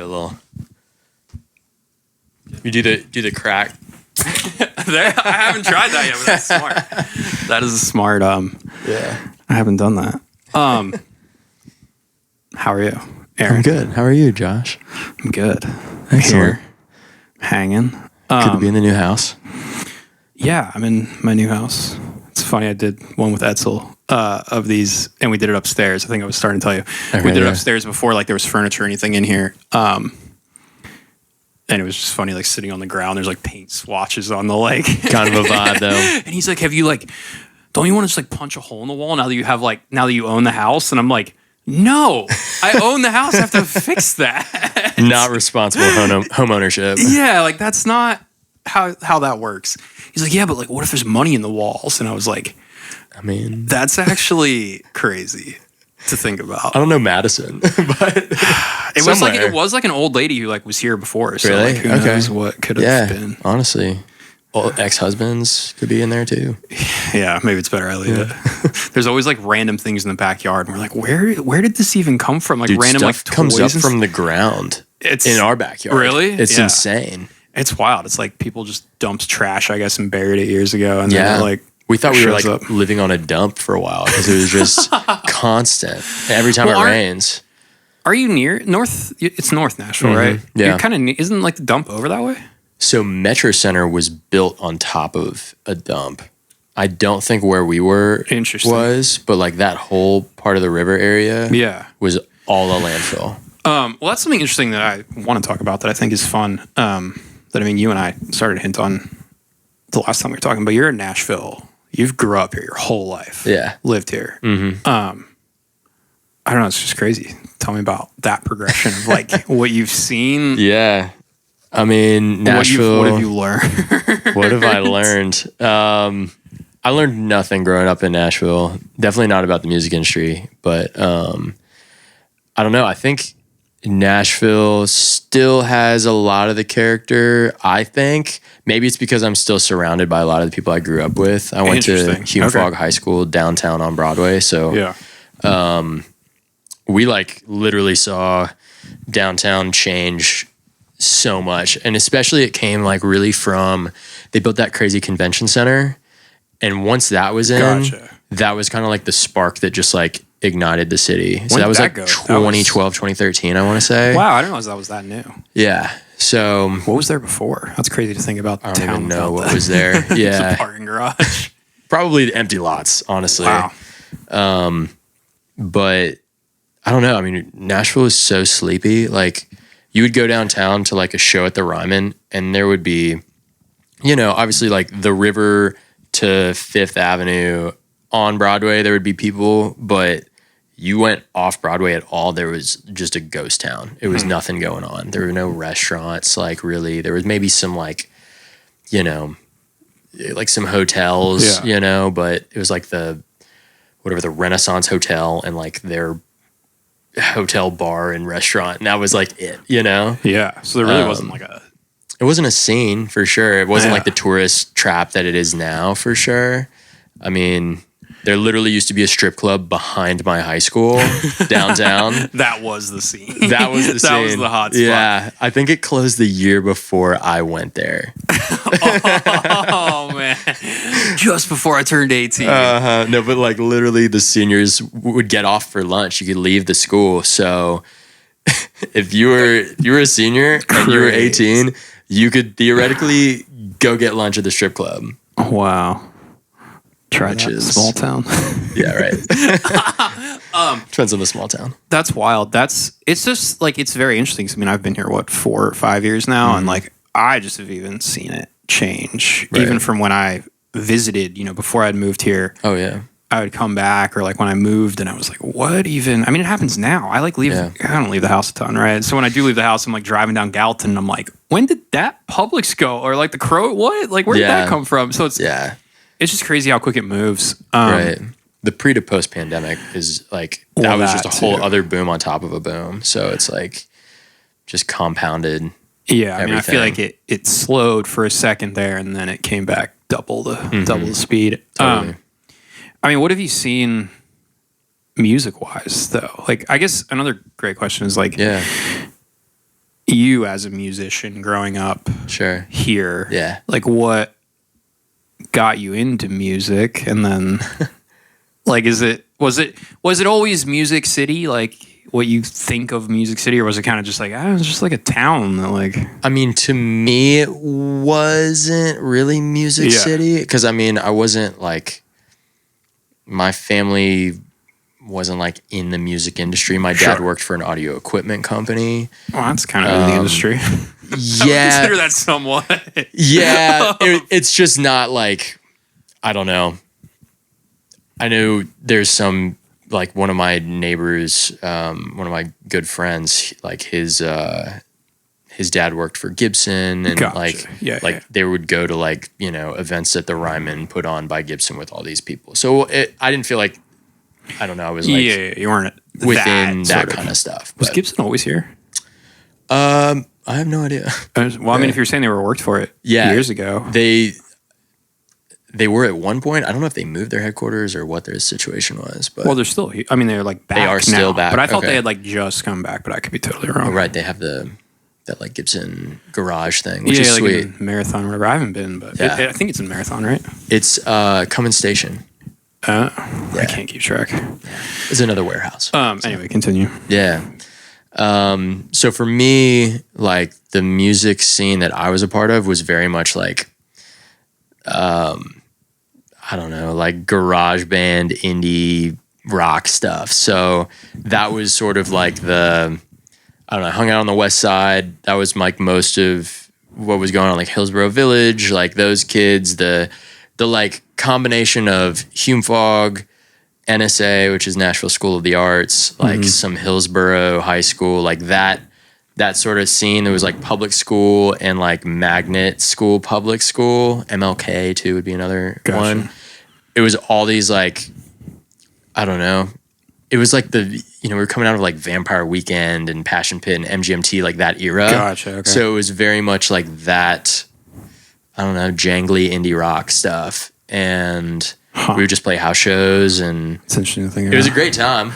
do a little. You do the crack. I haven't tried that yet, but that's smart. That is smart. Yeah. I haven't done that. How are you, Aaron? I'm good. How are you, Josh? I'm good. Excellent. Here, hanging. Good to be in the new house. Yeah, I'm in my new house. It's funny. I did one with Etzel of these, and we did it upstairs. I think I was starting to tell you. Okay, we did it upstairs before, like there was furniture or anything in here. And it was just funny, like sitting on the ground. There's like paint swatches on the like. Kind of a vibe though. And he's like, "Have you like? Don't you want to just like punch a hole in the wall now that you own the house?" And I'm like, "No, I own the house. I have to fix that." Not responsible home ownership. Yeah, like that's not how that works. He's like, "Yeah, but like, what if there's money in the walls?" And I was like, I mean, that's actually crazy to think about. I don't know Madison, but it was like an old lady who like was here before. So really? Like, who knows what could have been. Honestly. Well, ex-husbands could be in there too. Yeah, maybe it's better I leave it. There's always like random things in the backyard, and we're like, where did this even come from? Like Dude, random stuff like comes toys up from the ground. It's in our backyard. Really? It's insane. It's wild. It's like people just dumped trash, I guess, and buried it years ago, and then like we thought we were like living on a dump for a while because it was just constant. Every time it rains. Are you near North? It's North Nashville, right? Yeah. You're kind of isn't like the dump over that way? So Metro Center was built on top of a dump. I don't think where we were was, but like that whole part of the river area was all a landfill. Well, that's something interesting that I want to talk about that I think is fun. That I mean, you and I started to hint on the last time we were talking, but you're in Nashville. You've grew up here your whole life. Yeah. Lived here. Mm-hmm. I don't know. It's just crazy. Tell me about that progression of like what you've seen. Yeah. I mean, Nashville. What have you learned? What have I learned? I learned nothing growing up in Nashville. Definitely not about the music industry, but I don't know. I think Nashville still has a lot of the character, I think. Maybe it's because I'm still surrounded by a lot of the people I grew up with. I went to Hume Fogg High School downtown on Broadway. So we like literally saw downtown change so much. And especially it came like really from, they built that crazy convention center. And once that was in, that was kind of like the spark that just like ignited the city. So that was like 2012, 2013, I want to say. Wow, I didn't realize that was that new. Yeah. So what was there before? That's crazy to think about. I don't even know what was there. Yeah. It's a parking garage. Probably the empty lots, honestly. Wow. But I don't know. I mean, Nashville is so sleepy. Like you would go downtown to like a show at the Ryman and there would be, you know, obviously like the river to Fifth Avenue on Broadway, there would be people, but you went off Broadway at all, there was just a ghost town. It was nothing going on. There were no restaurants, like really. There was maybe some like, you know, like some hotels, you know, but it was like the Renaissance Hotel and like their hotel bar and restaurant. And that was like it, you know? Yeah. So there really wasn't like it wasn't a scene for sure. It wasn't like the tourist trap that it is now for sure. I mean, there literally used to be a strip club behind my high school downtown. That was the scene. That was the scene. That was the hot spot. Yeah. I think it closed the year before I went there. Oh, man. Just before I turned 18. No, but like literally the seniors would get off for lunch. You could leave the school. So if you were a senior and you were 18, you could theoretically go get lunch at the strip club. Wow. Try that small town. Yeah, right. Depends on the small town. That's wild. It's just like, it's very interesting. I mean, I've been here, 4 or 5 years now. And like, I just have even seen it change. Right. Even from when I visited, you know, before I'd moved here. Oh, yeah. I would come back, or like when I moved and I was like, what even? I mean, it happens now. I like leave. I don't leave the house a ton, right? So when I do leave the house, I'm like driving down Gallatin and I'm like, when did that Publix go? Or like the Crow, what? Like, where did that come from? So it's just crazy how quick it moves. Right. The pre to post pandemic is like, that was just a whole other boom on top of a boom. So it's like just compounded. Yeah. I mean, I feel like it slowed for a second there and then it came back double the speed. Totally. I mean, what have you seen music wise though? Like, I guess another great question is like, you as a musician growing up Sure. here. Yeah. Like what got you into music, and then like was it always Music City, like what you think of Music City, or was it kind of just like, it was just like a town that like... I mean, to me, it wasn't really Music City, because I mean, I wasn't like, my family wasn't like in the music industry. My dad worked for an audio equipment company. Well, that's kind of in the industry. Yeah. I would consider that somewhat. Yeah. It's just not like, I don't know. I know there's some, like one of my neighbors, one of my good friends, like his dad worked for Gibson, and gotcha. They would go to like, you know, events that the Ryman put on by Gibson with all these people. So I didn't feel like, I don't know, I was like, you weren't within that kind of stuff. Was Gibson always here? I have no idea. Well, I mean, if you're saying they worked for it years ago, they were at one point. I don't know if they moved their headquarters or what their situation was, but they're still. I mean, they're like back. They are still now, back. But I thought they had like just come back. But I could be totally wrong. Oh, right, they have that like Gibson garage thing, which is like sweet. In Marathon, whatever. I haven't been, but I think it's in Marathon, right? It's Cummins Station. I can't keep track. It's another warehouse. Anyway, continue. Yeah. So for me, like the music scene that I was a part of was very much like, I don't know, like garage band, indie rock stuff. So that was sort of like I hung out on the west side. That was like most of what was going on, like Hillsborough Village, like those kids, the like combination of Hume Fogg, NSA, which is Nashville School of the Arts, like some Hillsborough High School, like that sort of scene. There was like public school and like magnet school, public school. MLK too would be another one. It was all these like, I don't know. It was like we were coming out of like Vampire Weekend and Passion Pit and MGMT, like that era. Gotcha. Okay. So it was very much like that, I don't know, jangly indie rock stuff. And we would just play house shows, and it's interesting to think. It was a great time.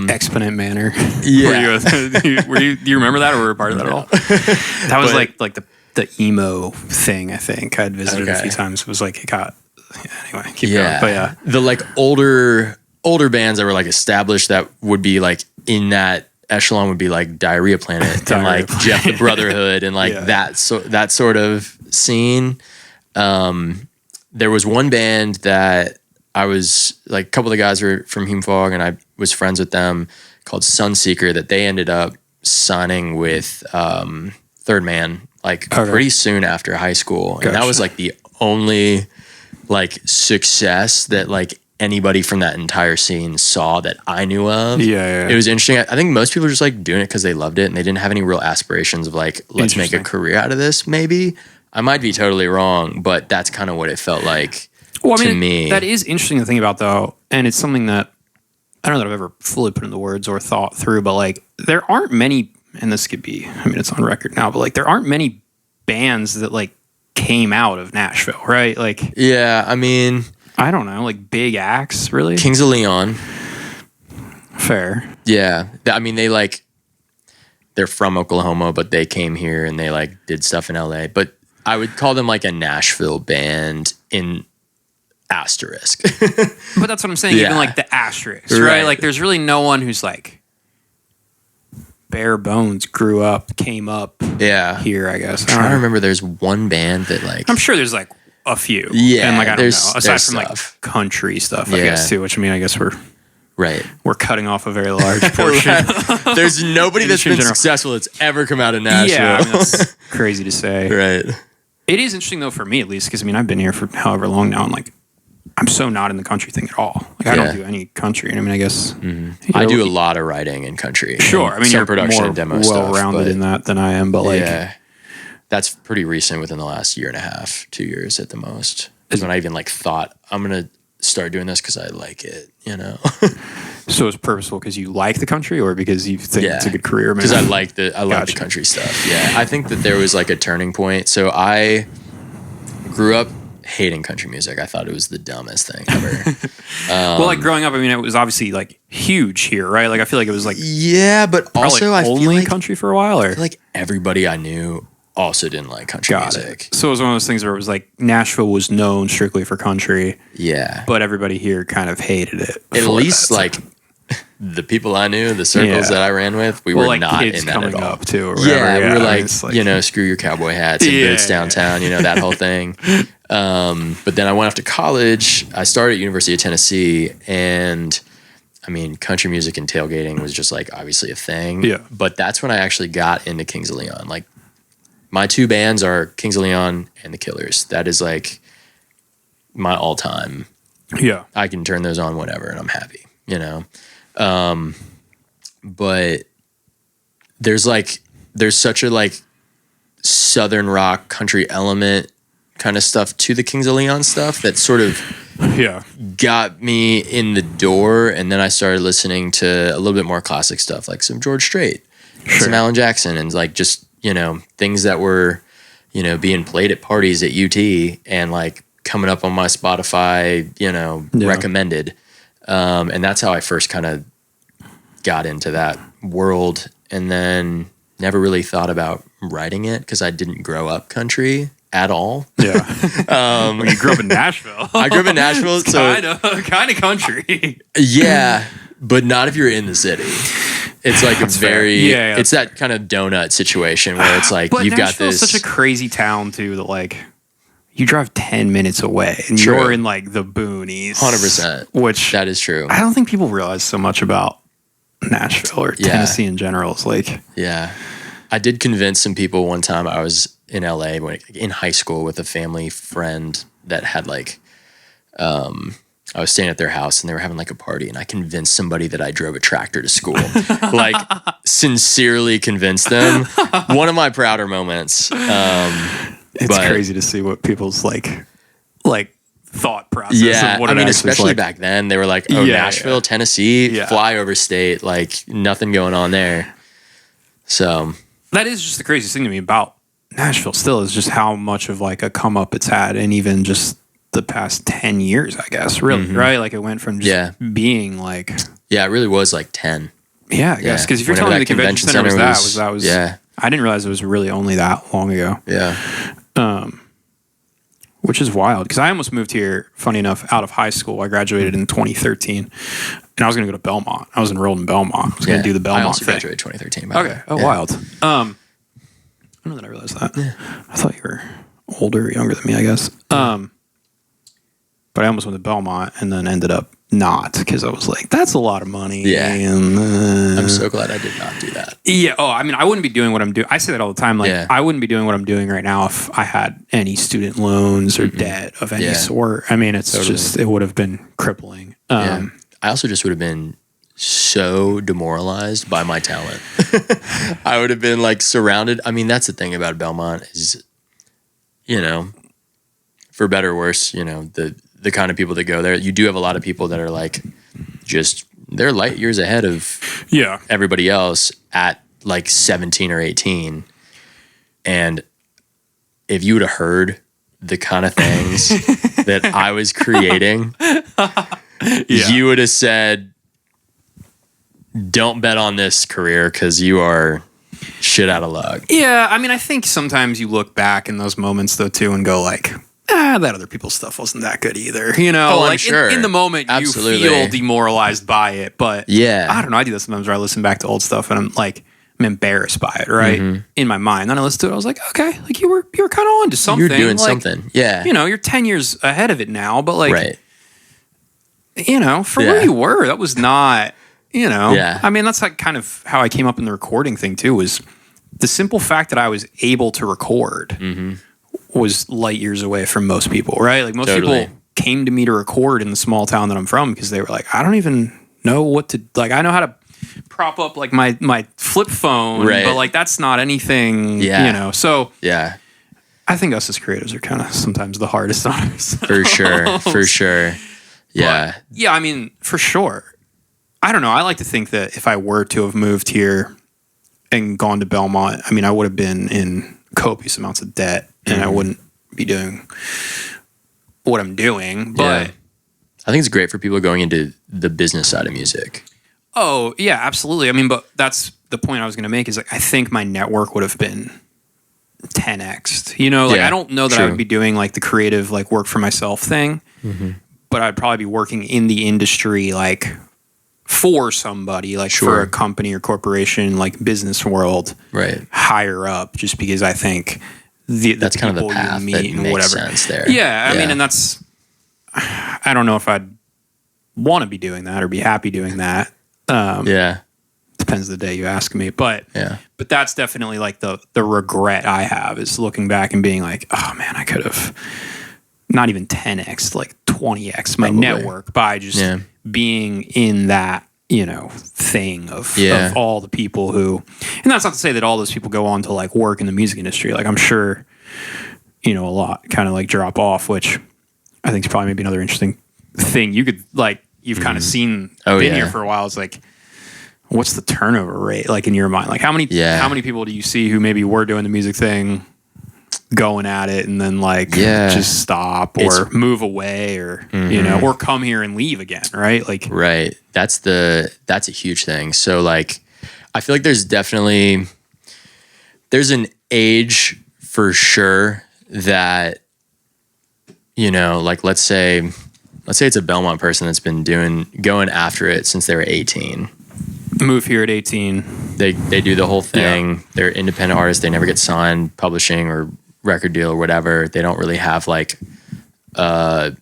Exponent Manor. Yeah. Do you remember that, or were you a part of that at all? That was like the emo thing. I think I'd visited a few times. It was like it got. Anyway, keep going. But yeah, the like older bands that were like established that would be like in that echelon would be like Diarrhea Planet and like Jeff the Brotherhood and like that sort of scene. There was one band that I was like, a couple of the guys were from Hume Fogg, and I was friends with them, called Sunseeker, that they ended up signing with Third Man like pretty soon after high school. And that was like the only like success that like anybody from that entire scene saw that I knew of. Yeah. It was interesting. I think most people were just like doing it because they loved it, and they didn't have any real aspirations of like, let's make a career out of this. Maybe I might be totally wrong, but that's kind of what it felt like to me. That is interesting to think about though. And it's something that I don't know that I've ever fully put into words or thought through, but like there aren't many, and this could be, I mean, it's on record now, but like there aren't many bands that like came out of Nashville, right? Like, yeah, I mean, I don't know, like big acts, really? Kings of Leon. Fair. Yeah. I mean, they're from Oklahoma, but they came here and they like did stuff in LA. But I would call them like a Nashville band in asterisk. But that's what I'm saying, even like the asterisk, right? Like there's really no one who's like bare bones grew up, came up here, I guess. I'm trying to remember, there's one band that like... I'm sure there's like a few. Yeah. And like, I don't know. Aside from stuff. Like country stuff, I guess too, which I mean, I guess we're cutting off a very large portion. There's nobody that's been successful that's ever come out of Nashville. Yeah, I mean, that's crazy to say. Right. It is interesting though for me at least, because I mean I've been here for however long now, and like I'm so not in the country thing at all. Like I don't do any country, and I mean I guess I do a lot of writing in country. Sure, I mean some you're production more and demo well-rounded in that than I am, but like that's pretty recent, within the last year and a half, 2 years at the most, is when I even like thought I'm gonna start doing this because I like it, you know. So it's purposeful because you like the country, or because you think it's a good career? Because I like the country stuff. Yeah, I think that there was like a turning point. So I grew up hating country music. I thought it was the dumbest thing ever. Well, like growing up, I mean, it was obviously like huge here, right? Like I feel like it was like yeah, but also I feel only like country for a while, or I feel like everybody I knew also didn't like country music. So it was one of those things where it was like Nashville was known strictly for country. Yeah. But everybody here kind of hated it. At least like the people I knew, the circles that I ran with, we were like not in that at all. Up too, or yeah, we were like, you know, screw your cowboy hats and boots downtown, you know, that whole thing. But then I went off to college. I started at University of Tennessee, and I mean, country music and tailgating was just like obviously a thing. Yeah. But that's when I actually got into Kings of Leon. Like my two bands are Kings of Leon and the Killers. That is like my all time. Yeah. I can turn those on whenever and I'm happy, you know? But there's such a like Southern rock country element kind of stuff to the Kings of Leon stuff that sort of got me in the door. And then I started listening to a little bit more classic stuff, like some George Strait, some Alan Jackson, and like just, you know, things that were, you know, being played at parties at UT and like coming up on my Spotify, you know, recommended. And that's how I first kind of got into that world, and then never really thought about writing it because I didn't grow up country at all. Yeah. Well, you grew up in Nashville. I grew up in Nashville. So kind of country. Yeah, but not if you're in the city. It's like it's very, it's that kind of donut situation where it's like but you've Nashville's got this. Such a crazy town too that like you drive 10 minutes away and you're in like the boonies. 100%. Which that is true. I don't think people realize so much about Nashville or Tennessee in general. It's like, I did convince some people one time. I was in LA in high school with a family friend that had like, I was staying at their house and they were having like a party, and I convinced somebody that I drove a tractor to school. Like sincerely convinced them. One of my prouder moments. It's crazy to see what people's like thought process. Yeah, of what I mean, especially like, back then they were like, "Oh, Nashville, Tennessee, flyover state, like nothing going on there." So that is just the craziest thing to me about Nashville. Still, is just how much of like a come up it's had, and even just the past 10 years, I guess. Really, right? Like it went from just being like, it really was like 10. Yeah, I guess because if you're telling me the convention center was yeah. I didn't realize it was really only that long ago. Yeah. Which is wild because I almost moved here, funny enough, out of high school. I graduated in 2013 and I was going to go to Belmont. I was enrolled in Belmont. I was going to do the Belmont I also thing. graduated 2013. By okay. Oh, wild. I don't know that I realized that. Yeah. I thought you were older or younger than me, I guess. But I almost went to Belmont and then ended up not because I was like, that's a lot of money. Yeah. And, I'm so glad I did not do that. Yeah. Oh, I mean, I wouldn't be doing what I'm doing. I say that all the time. Like, I wouldn't be doing what I'm doing right now if I had any student loans or debt of any sort. I mean, it's just, it would have been crippling. I also just would have been so demoralized by my talent. I would have been like surrounded. I mean, that's the thing about Belmont is, you know, for better or worse, you know, the kind of people that go there, you do have a lot of people that are like, just they're light years ahead of everybody else at like 17 or 18. And if you would have heard the kind of things that I was creating, you would have said, don't bet on this career because you are shit out of luck. Yeah, I mean, I think sometimes you look back in those moments though too and go like, that other people's stuff wasn't that good either. You know, like in the moment you feel demoralized by it, but I don't know. I do that sometimes where I listen back to old stuff and I'm like, I'm embarrassed by it, right? In my mind. Then I listen to it, I was like, okay, like you were kind of on to something. You're doing like, something. Yeah. You know, you're 10 years ahead of it now, but like, you know, for where you were, that was not, you know, I mean, that's like kind of how I came up in the recording thing too, was the simple fact that I was able to record was light years away from most people, right? Like most people came to me to record in the small town that I'm from because they were like, I don't even know what to, like, I know how to prop up like my flip phone, but like that's not anything, you know? So I think us as creatives are kind of sometimes the hardest on ourselves. For sure. Yeah. But, yeah, I mean, for sure. I don't know. I like to think that if I were to have moved here and gone to Belmont, I mean, I would have been in copious amounts of debt and I wouldn't be doing what I'm doing. But I think it's great for people going into the business side of music. Oh, yeah, absolutely. I mean, but that's the point I was going to make is like, I think my network would have been 10x'd, you know, like I don't know that I would be doing like the creative, like work for myself thing, but I'd probably be working in the industry, like for somebody, like for a company or corporation, like business world, higher up, just because I think that's kind of the path you meet and whatever. Sense there. Yeah. I mean, and that's, I don't know if I'd want to be doing that or be happy doing that. Depends the day you ask me, but that's definitely like the regret I have is looking back and being like, oh man, I could have not even 10x, like 20x my network by just being in that, you know, thing of all the people who, and that's not to say that all those people go on to like work in the music industry. Like I'm sure, you know, a lot kind of like drop off, which I think is probably maybe another interesting thing you could like, you've kind of seen, been here for a while. It's like, what's the turnover rate like in your mind? Like how many people do you see who maybe were doing the music thing, going at it, and then like just stop or move away or you know, or come here and leave again, right? Like that's a huge thing. So like I feel like there's an age for sure that, you know, like let's say it's a Belmont person that's been going after it since they were 18. Move here at 18. They do the whole thing. Yeah. They're independent artists. They never get signed, publishing or record deal or whatever. They don't really have like a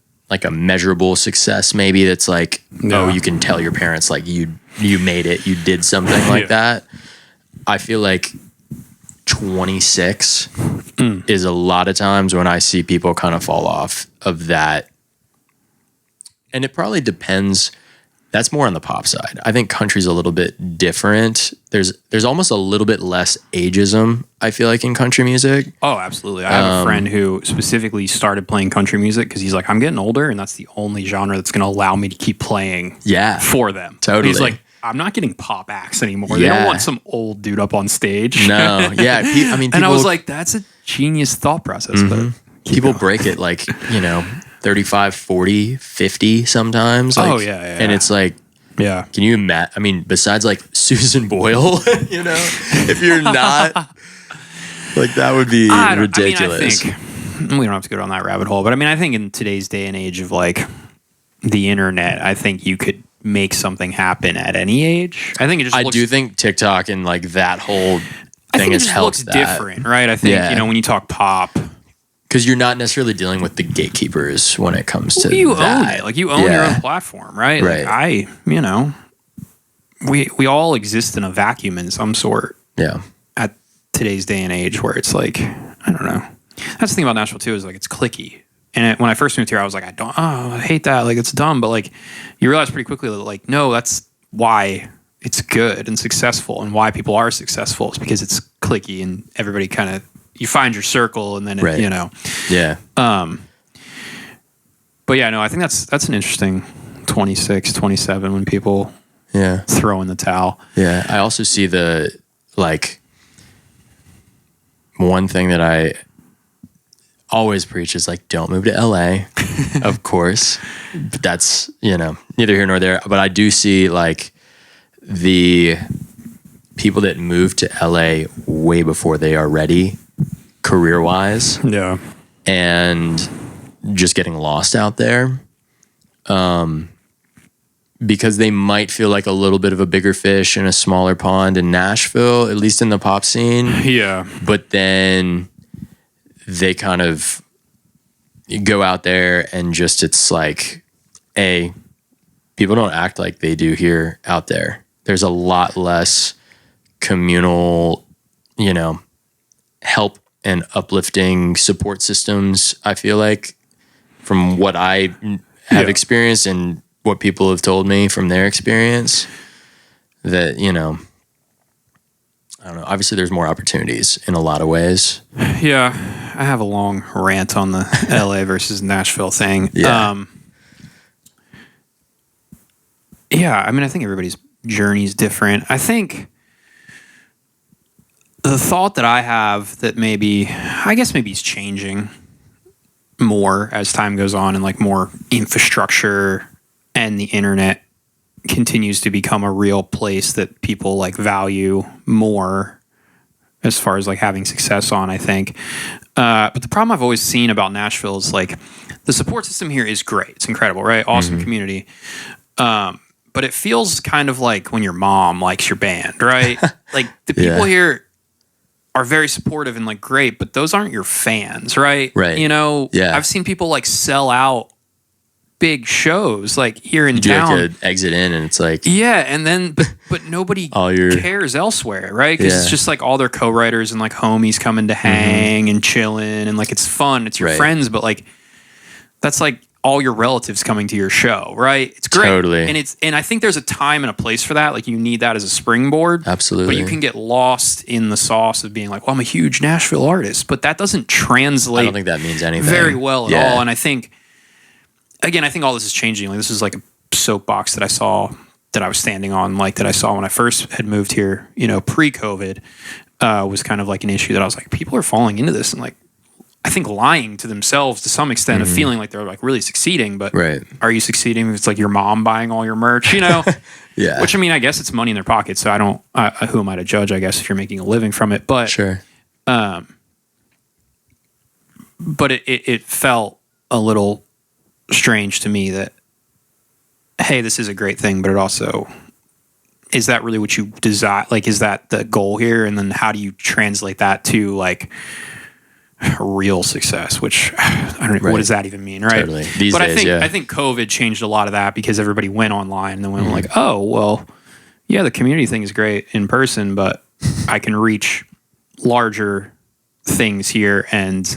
measurable success maybe that's like, oh, you can tell your parents like you made it, you did something like that. I feel like 26 is a lot of times when I see people kind of fall off of that. And it probably depends. That's more on the pop side. I think country's a little bit different. There's almost a little bit less ageism, I feel like, in country music. Oh, absolutely. I have a friend who specifically started playing country music because he's like, I'm getting older, and that's the only genre that's going to allow me to keep playing for them. Totally. And he's like, I'm not getting pop acts anymore. They don't want some old dude up on stage. No. Yeah. I mean, and I was like, that's a genius thought process. But people break it like, you know, 35, 40, 50 sometimes. Like, and it's like, can you imagine? I mean, besides like Susan Boyle, you know, if you're not, like that would be ridiculous. I think we don't have to go down that rabbit hole, but I mean, I think in today's day and age of like the internet, I think you could make something happen at any age. I think it just I do think TikTok and like that whole thing has helped that. Different, right? I think, you know, when you talk pop, because you're not necessarily dealing with the gatekeepers when it comes to you own it. Like you own your own platform, right? Like you know, we all exist in a vacuum in some sort. Yeah. At today's day and age, where it's like, I don't know. That's the thing about Nashville too, is like it's cliquey. And when I first moved here, I was like, I hate that. Like it's dumb. But like you realize pretty quickly that like, no, that's why it's good and successful, and why people are successful is because it's cliquey and everybody kind of, you find your circle, and then it, you know. Yeah. But yeah, no, I think that's an interesting 26, 27 when people throw in the towel. Yeah. I also see the like one thing that I always preach is like, don't move to LA, of course. But that's, you know, neither here nor there. But I do see like the people that move to LA way before they are ready career-wise. Yeah. And just getting lost out there. Because they might feel like a little bit of a bigger fish in a smaller pond in Nashville, at least in the pop scene. Yeah. But then they kind of go out there and just, it's like, people don't act like they do here out there. There's a lot less communal, you know, help and uplifting support systems, I feel like, from what I have experienced and what people have told me from their experience, that, you know, I don't know. Obviously, there's more opportunities in a lot of ways. Yeah. I have a long rant on the LA versus Nashville thing. Yeah. I mean, I think everybody's journey is different. I think the thought that I have that maybe it's changing, more as time goes on, and like more infrastructure and the internet continues to become a real place that people like value more as far as like having success on, I think. But the problem I've always seen about Nashville is like the support system here is great. It's incredible, right? Awesome community. But it feels kind of like when your mom likes your band, right? Like the people here are very supportive and like great, but those aren't your fans, right? Right. You know, Yeah. I've seen people like sell out big shows like here in town. Like an exit in, and it's like and then but nobody cares elsewhere, right? Because it's just like all their co-writers and like homies coming to hang and chilling, and like it's fun. It's your friends, but like that's like all your relatives coming to your show, right? It's great. Totally. And I think there's a time and a place for that. Like you need that as a springboard. Absolutely. But you can get lost in the sauce of being like, well, I'm a huge Nashville artist, but that doesn't translate. I don't think that means anything very well at all. And I think all this is changing. Like this is like a soapbox that I saw that I was standing on, like that I saw when I first had moved here, you know, pre-COVID, was kind of like an issue that I was like, people are falling into this and like, I think lying to themselves to some extent of feeling like they're like really succeeding, but are you succeeding if it's like your mom buying all your merch, you know? Which I mean, I guess it's money in their pocket. So who am I to judge, I guess, if you're making a living from it, but, but it felt a little strange to me that, hey, this is a great thing, but it also, is that really what you desire? Like, is that the goal here? And then how do you translate that to like real success, which I don't know, what does that even mean, right? Totally. These but days, I think COVID changed a lot of that because everybody went online and then went like, oh, well, yeah, the community thing is great in person, but I can reach larger things here and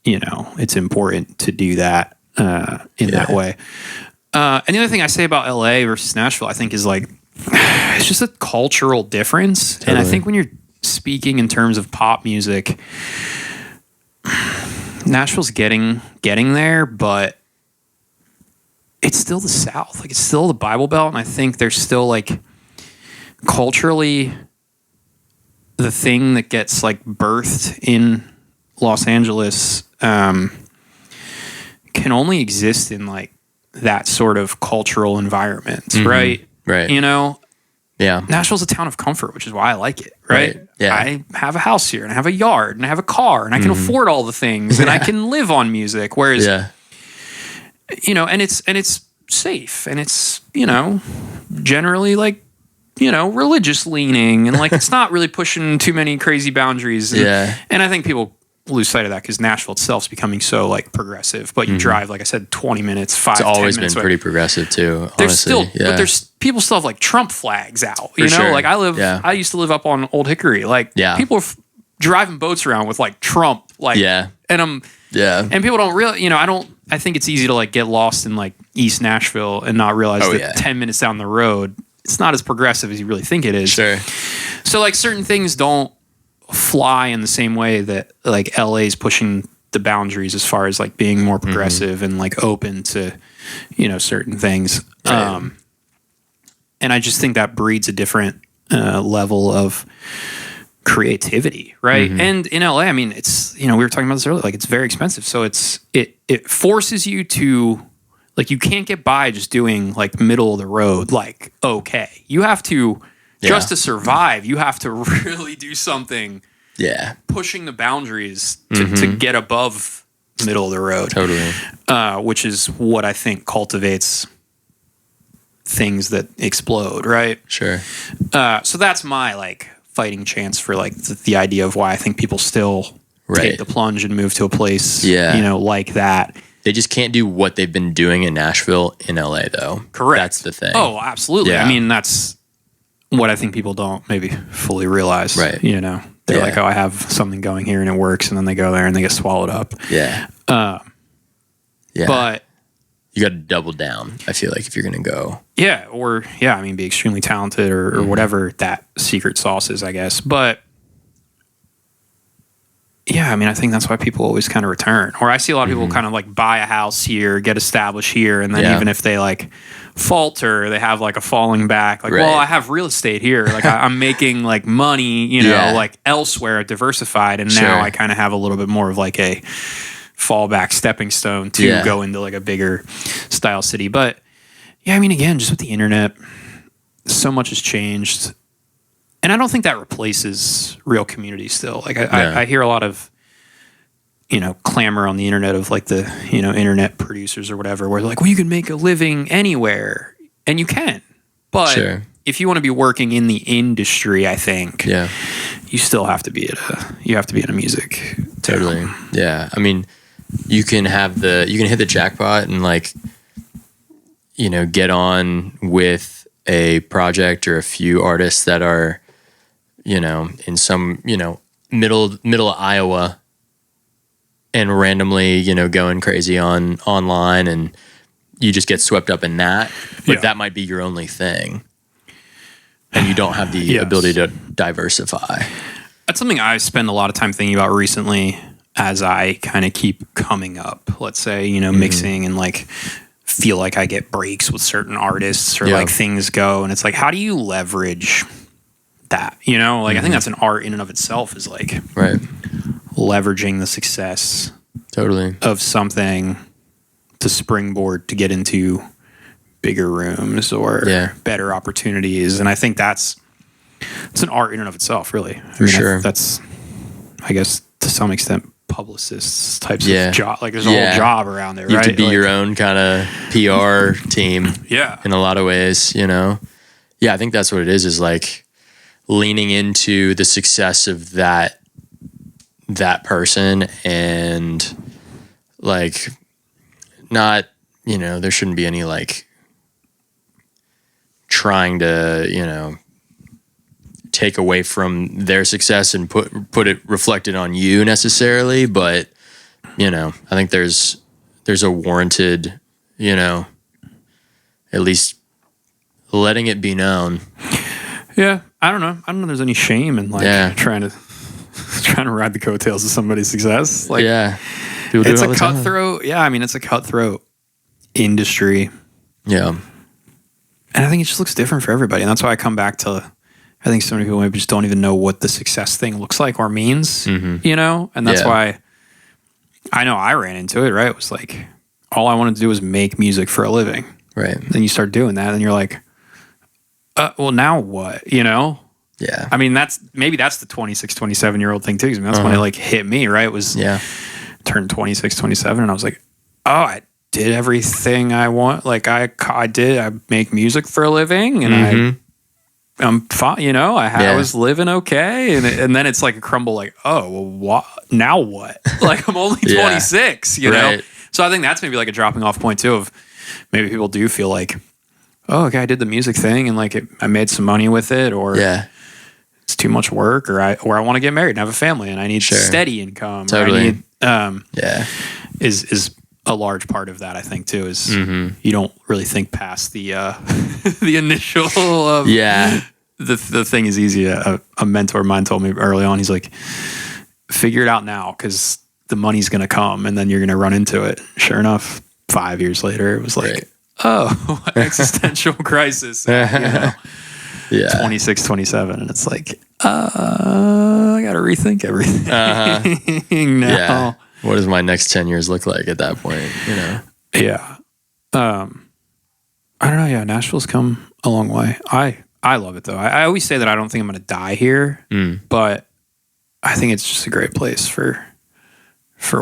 you know, it's important to do that in that way. And the other thing I say about LA versus Nashville, I think is like, it's just a cultural difference. Totally. And I think when you're speaking in terms of pop music, Nashville's getting there, but it's still the South. Like it's still the Bible Belt, and I think there's still like culturally the thing that gets like birthed in Los Angeles can only exist in like that sort of cultural environment, right? Right. You know? Yeah. Nashville's a town of comfort, which is why I like it, right? Yeah. I have a house here, and I have a yard, and I have a car, and I can afford all the things, and I can live on music. Whereas, you know, and it's safe, and it's, you know, generally like, you know, religious leaning, and like it's not really pushing too many crazy boundaries. And, and I think people lose sight of that because Nashville itself is becoming so like progressive, but you drive, like I said, 20 minutes, 5 It's always 10 minutes been pretty progressive too, honestly. There's still, but there's people still have like Trump flags out, you know, like I used to live up on Old Hickory. Like people are driving boats around with like Trump, like, and and people don't really, you know, I think it's easy to like get lost in like East Nashville and not realize that 10 minutes down the road, it's not as progressive as you really think it is. So like certain things don't fly in the same way that like LA is pushing the boundaries as far as like being more progressive and like open to, you know, certain things. And I just think that breeds a different level of creativity, right? And in LA, I mean, it's, you know, we were talking about this earlier, like it's very expensive. So it forces you to, like, you can't get by just doing like middle of the road, like, okay. You have to, just to survive, you have to really do something pushing the boundaries to get above middle of the road. Totally. Which is what I think cultivates things that explode, right? Sure. So that's my like fighting chance for like the idea of why I think people still take the plunge and move to a place, you know, like that. They just can't do what they've been doing in Nashville in LA though. Correct. That's the thing. Oh, absolutely. I mean, that's what I think people don't maybe fully realize, you know? They're like, oh, I have something going here and it works. And then they go there and they get swallowed up. But you got to double down, I feel like, if you're going to go. I mean, be extremely talented or whatever that secret sauce is, I guess. But I mean, I think that's why people always kind of return. Or I see a lot of people kind of like buy a house here, get established here. And then even if they like falter. They have like a falling back. Like, Right. well, I have real estate here. Like I'm making like money, you know, Yeah. like elsewhere at Diversified. And Sure. now I kind of have a little bit more of like a fallback stepping stone to Yeah. go into like a bigger style city. But yeah, I mean, again, just with the internet, so much has changed. And I don't think that replaces real community still. Like I hear a lot of, you know, clamor on the internet of like the, you know, internet producers or whatever, where they're like, well, you can make a living anywhere, and you can. But Sure. if you want to be working in the industry, I think you still have to be in a music. Totally. Yeah. I mean, you can hit the jackpot and like, you know, get on with a project or a few artists that are, you know, in some, you know, middle of Iowa, and randomly, you know, going crazy online, and you just get swept up in that. But that might be your only thing, and you don't have the ability to diversify. That's something I spend a lot of time thinking about recently as I kind of keep coming up. Let's say, you know, mixing and like feel like I get breaks with certain artists or like things go, and it's like, how do you leverage that? You know, like I think that's an art in and of itself, is like leveraging the success of something to springboard to get into bigger rooms or better opportunities. And I think it's an art in and of itself, really. For sure. That's, I guess, to some extent, publicists types of job. Like there's a whole job around there, you right? have to be like, your own kind of PR team. In a lot of ways, you know? Yeah, I think that's what it is like leaning into the success of that person, and like not, you know, there shouldn't be any like trying to, you know, take away from their success and put it reflected on you necessarily, but you know, I think there's a warranted, you know, at least letting it be known. Yeah. I don't know if there's any shame in like trying to ride the coattails of somebody's success. Like it's a cutthroat. Yeah, I mean, it's a cutthroat industry. Yeah. And I think it just looks different for everybody. And that's why I come back to, I think so many people maybe just don't even know what the success thing looks like or means, you know? And that's why I know I ran into it, right? It was like, all I wanted to do was make music for a living. Right. Then you start doing that and you're like, well, now what, you know? Yeah. I mean, that's the 26, 27-year-old thing too. I mean, that's when it like hit me, right? It was turned 26, 27, and I was like, oh, I did everything I want. Like I make music for a living, and I'm fine, you know, I was living okay. And then it's like a crumble, like, oh, well, now what? Like I'm only 26, you know? So I think that's maybe like a dropping off point too, of maybe people do feel like, oh, okay, I did the music thing and like I made some money with it, or it's too much work, or I want to get married and have a family and I need steady income. Totally. Or I need, is a large part of that, I think too, is you don't really think past the the initial of the thing is easy. A mentor of mine told me early on, he's like, figure it out now because the money's going to come and then you're going to run into it. Sure enough, 5 years later, it was like, oh, existential crisis. You know? 26, 27. And it's like, I got to rethink everything now. Yeah. What does my next 10 years look like at that point? You know? Yeah. I don't know. Yeah. Nashville's come a long way. I love it though. I always say that I don't think I'm going to die here, but I think it's just a great place for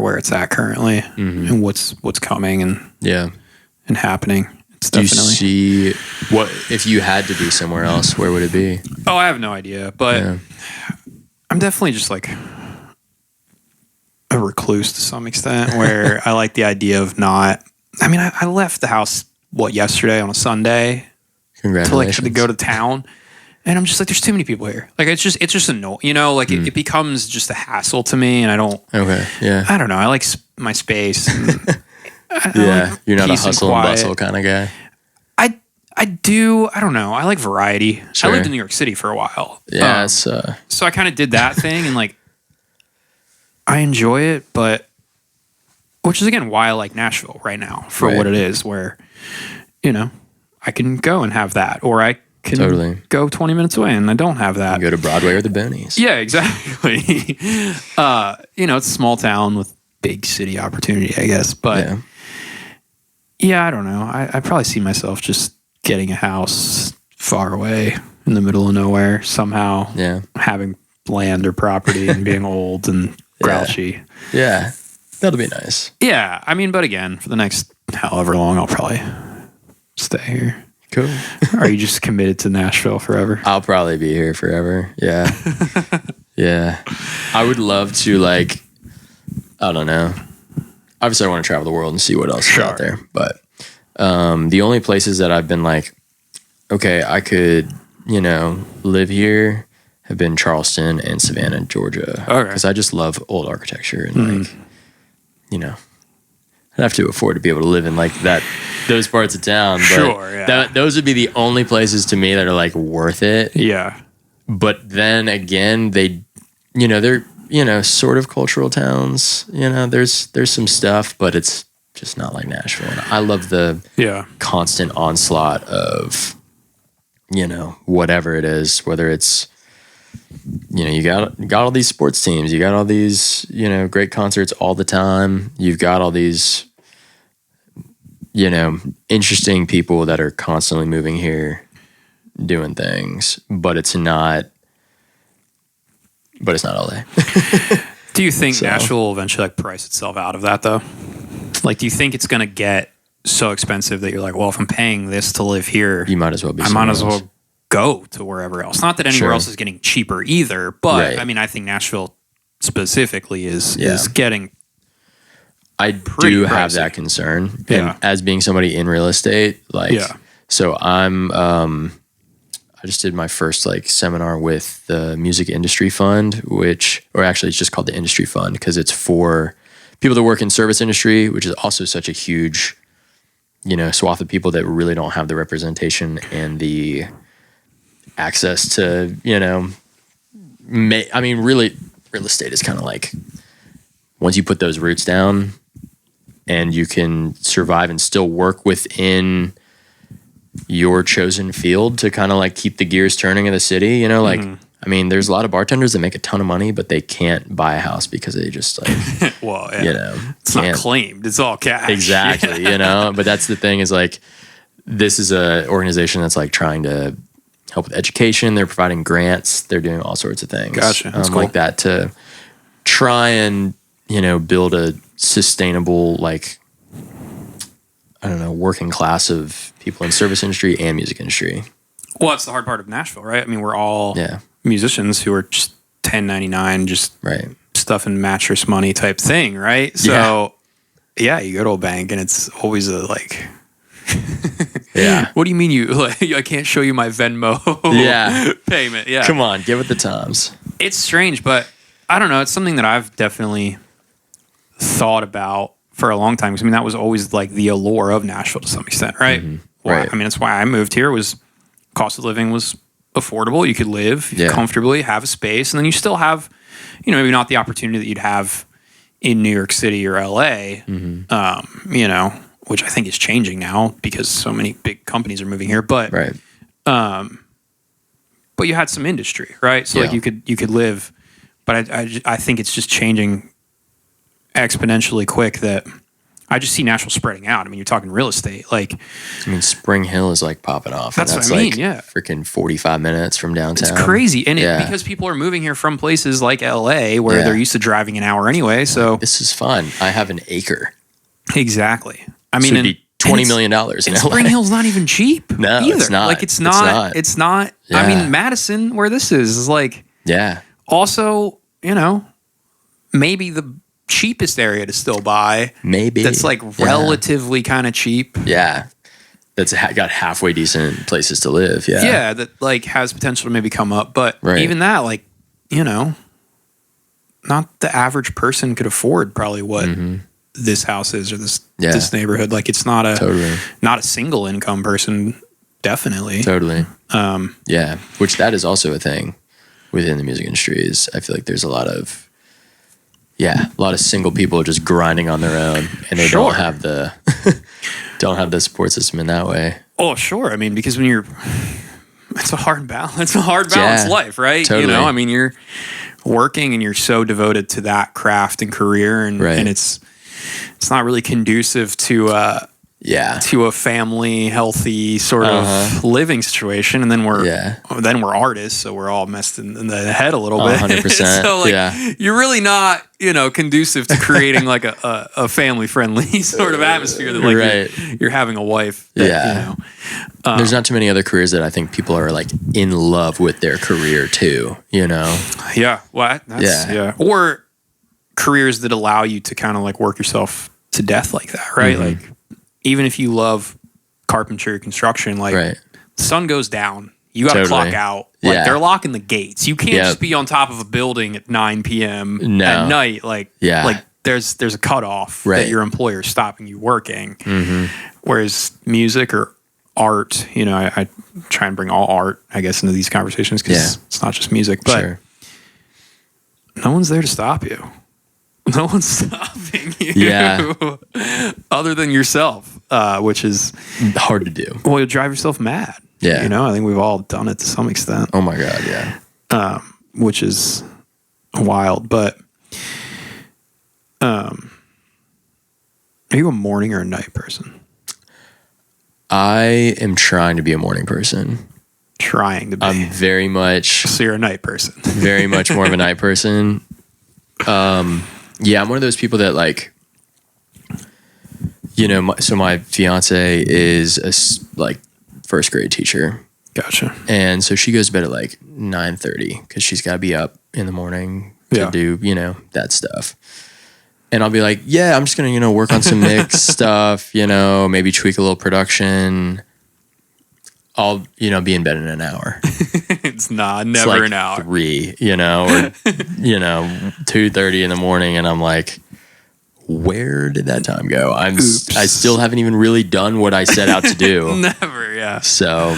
where it's at currently and what's coming and happening. It's Do definitely. you see what if you had to be somewhere else? Where would it be? Oh, I have no idea, but I'm definitely just like a recluse to some extent, where I like the idea of not. I mean, I left the house yesterday on a Sunday Congratulations. to go to town, and I'm just like, there's too many people here. Like it's just annoying, you know. Like it becomes just a hassle to me, and I don't. Okay. Yeah. I don't know. I like my space. And like you're not a hustle and bustle kind of guy. I do. I don't know. I like variety. Sure. I lived in New York City for a while. Yeah. So I kind of did that thing, and like I enjoy it, but which is again why I like Nashville right now for what it is. Where, you know, I can go and have that, or I can go 20 minutes away and I don't have that. Go to Broadway or the Boonies. Yeah, exactly. It's a small town with big city opportunity, I guess. But yeah, I don't know. I probably see myself just getting a house far away in the middle of nowhere somehow. Yeah. Having land or property and being old and grouchy. Yeah. That'll be nice. Yeah. I mean, but again, for the next however long, I'll probably stay here. Cool. Are you just committed to Nashville forever? I'll probably be here forever. Yeah. Yeah. I would love to, I don't know. Obviously, I want to travel the world and see what else is out there. But the only places that I've been okay, I could, live here have been Charleston and Savannah, Georgia. Okay. Because I just love old architecture and, I'd have to afford to be able to live in those parts of town. But those would be the only places to me that are worth it. Yeah. But then again, they're sort of cultural towns. There's some stuff, but it's just not like Nashville. And I love the constant onslaught of whatever it is, whether it's you got all these sports teams, you got all these great concerts all the time, you've got all these interesting people that are constantly moving here doing things, but it's not LA. Do you think Nashville will eventually price itself out of that though? Do you think it's going to get so expensive that you're well, if I'm paying this to live here, you might as well go to wherever else. Not that anywhere else is getting cheaper either, but I mean, I think Nashville specifically is getting I do have that concern. And as being somebody in real estate, so I just did my first seminar with the Music Industry Fund, or actually it's just called the Industry Fund because it's for people that work in service industry, which is also such a huge, swath of people that really don't have the representation and the access to, really real estate is kind of once you put those roots down and you can survive and still work within your chosen field to kind of keep the gears turning in the city, there's a lot of bartenders that make a ton of money, but they can't buy a house because they just well, it's not claimed. It's all cash. Exactly. But that's the thing is this is a organization that's trying to help with education. They're providing grants. They're doing all sorts of things. Gotcha. That's cool. Like that to try and, build a sustainable, working class of people in service industry and music industry. Well, that's the hard part of Nashville, right? I mean, we're all musicians who are just 1099, just stuffing mattress money type thing, right? So, you go to a bank and it's always a what do you mean I can't show you my Venmo payment? Yeah. Come on, get with the times. It's strange, but I don't know. It's something that I've definitely thought about for a long time. Because that was always the allure of Nashville to some extent, right? Mm-hmm. Well, that's why I moved here. Was cost of living was affordable. You could live comfortably, have a space, and then you still have, maybe not the opportunity that you'd have in New York City or LA. Mm-hmm. Which I think is changing now because so many big companies are moving here. But but you had some industry, right? So you could live. But I think it's just changing exponentially quick that I just see Nashville spreading out. I mean, you're talking real estate. Spring Hill is popping off. That's what I mean, freaking 45 minutes from downtown. It's crazy. And because people are moving here from places like LA where they're used to driving an hour anyway. So this is fun. I have an acre. Exactly. I mean, it'd be $20 million in LA. Spring Hill's not even cheap. No, either. It's not. It's not. I mean, Madison, where this is also, maybe the cheapest area to still buy. Maybe. That's relatively kind of cheap. Yeah. That's got halfway decent places to live. Yeah. Yeah. That has potential to maybe come up. But even that, not the average person could afford probably what this house is or this neighborhood. It's not a single income person. Definitely. Totally. Which that is also a thing within the music industry is I feel there's a lot of single people just grinding on their own and they don't have the support system in that way. Oh, sure. I mean, because when you're, it's a hard balance. It's a hard balance life, right? Totally. You know, I mean, you're working and you're so devoted to that craft and career, and it's not really conducive to a family, healthy sort of living situation. And then we're artists, so we're all messed in the head a little bit. 100%. So you're really not, conducive to creating like a family friendly sort of atmosphere that like you're having a wife. That, there's not too many other careers that I think people are like in love with their career too, Yeah. Well, or careers that allow you to kind of like work yourself to death like that, right? Mm-hmm. Like, even if you love carpentry, construction, like the sun goes down, you got to clock out. Like they're locking the gates. You can't just be on top of a building at 9 p.m. at night. Like there's a cutoff that your employer is stopping you working. Mm-hmm. Whereas music or art, I try and bring all art, I guess, into these conversations because it's not just music, but no one's there to stop you. No one's stopping you other than yourself, which is hard to do. Well, you'll drive yourself mad. Yeah. I think we've all done it to some extent. Oh my God. Yeah. Which is wild, but, are you a morning or a night person? I am trying to be a morning person. Trying to be. I'm very much. So you're a night person. Very much more of a night person. Yeah, I'm one of those people that like, so my fiance is a first grade teacher. Gotcha. And so she goes to bed at like 9:30 because she's got to be up in the morning to do, that stuff. And I'll be like, yeah, I'm just going to, work on some mix stuff, maybe tweak a little production. I'll, be in bed in an hour. It's never like an hour. 3, or 2:30 in the morning, and I'm like, where did that time go? I still haven't even really done what I set out to do. Never, yeah. So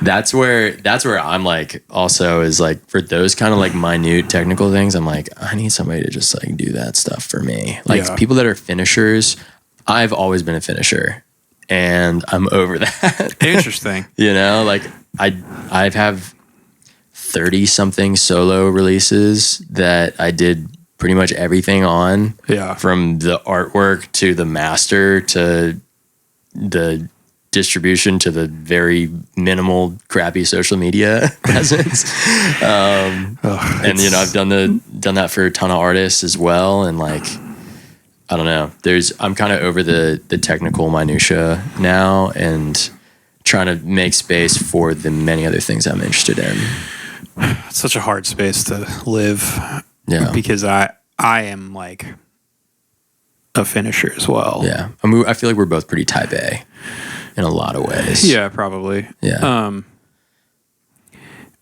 that's where I'm like, also is like for those kind of like minute technical things, I'm like, I need somebody to just like do that stuff for me. Like people that are finishers, I've always been a finisher. And I'm over that. Interesting. Like I have 30 something solo releases that I did pretty much everything on. Yeah. From the artwork to the master to the distribution to the very minimal crappy social media presence. And I've done that for a ton of artists as well. And like, I don't know. I'm kind of over the technical minutia now and trying to make space for the many other things I'm interested in. It's such a hard space to live. Yeah. Because I am like a finisher as well. Yeah. I feel like we're both pretty type A in a lot of ways. Yeah, probably. Yeah.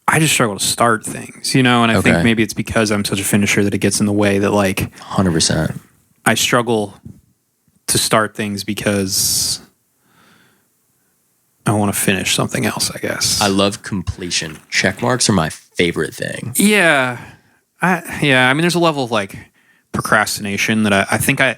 I just struggle to start things, and I think maybe it's because I'm such a finisher that it gets in the way that like 100%. I struggle to start things because I want to finish something else, I guess. I love completion. Check marks are my favorite thing. Yeah. I mean, there's a level of like procrastination that I think I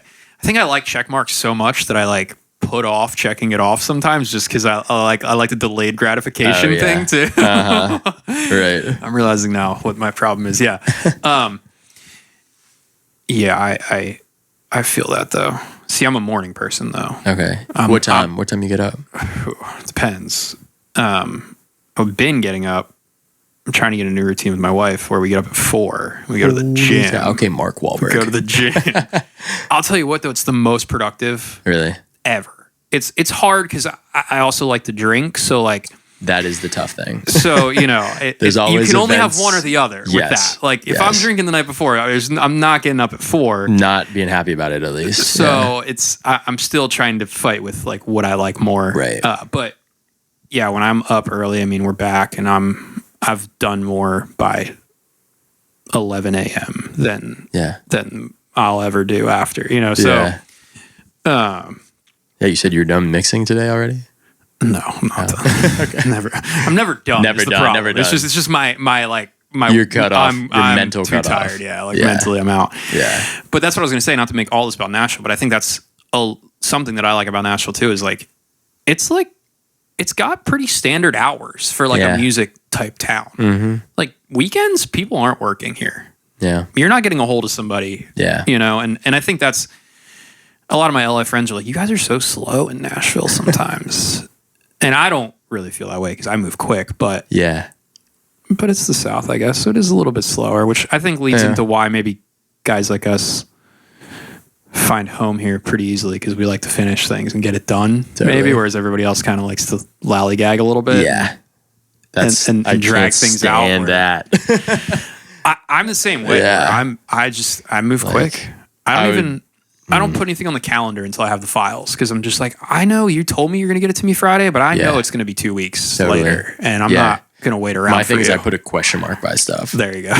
like check marks so much that I like put off checking it off sometimes just because I like the delayed gratification thing too. Right. I'm realizing now what my problem is. Yeah. I feel that though. See, I'm a morning person though. Okay. What time you get up? It depends. I've been getting up. I'm trying to get a new routine with my wife where we get up at 4. We go to the gym. Okay, Mark Wahlberg. Go to the gym. I'll tell you what though, it's the most productive ever. It's hard because I also like to drink, so like that is the tough thing. So, there's always you can only events. have one or the other with that. Like, if I'm drinking the night before, I'm not getting up at 4. Not being happy about it, at least. So, I'm still trying to fight with, like, what I like more. Right. But, yeah, when I'm up early, I mean, we're back, and I've done more by 11 a.m. than I'll ever do after, so. Yeah, you said you're done mixing today already? No, I'm not done. Okay. I'm never done. Never done. It's just my you're cut off. Your I'm mental too cut tired. off. Yeah, mentally I'm out. Yeah. But that's what I was gonna say. Not to make all this about Nashville, but I think that's something that I like about Nashville too. Is like it's like it's got pretty standard hours for like a music type town. Like weekends, people aren't working here. Yeah. You're not getting a hold of somebody. Yeah. You know, and I think that's a lot of my LA friends are like, you guys are so slow in Nashville sometimes. And I don't really feel that way because I move quick, but it's the South, I guess. So it is a little bit slower, which I think leads into why maybe guys like us find home here pretty easily because we like to finish things and get it done, maybe, whereas everybody else kind of likes to lollygag a little bit. Yeah. And drag things out. I'm the same way. Yeah. I move quick. I don't put anything on the calendar until I have the files because I'm just like, I know you told me you're going to get it to me Friday, but I know it's going to be 2 weeks later, and I'm not going to wait around. My thing is I put a question mark by stuff. There you go.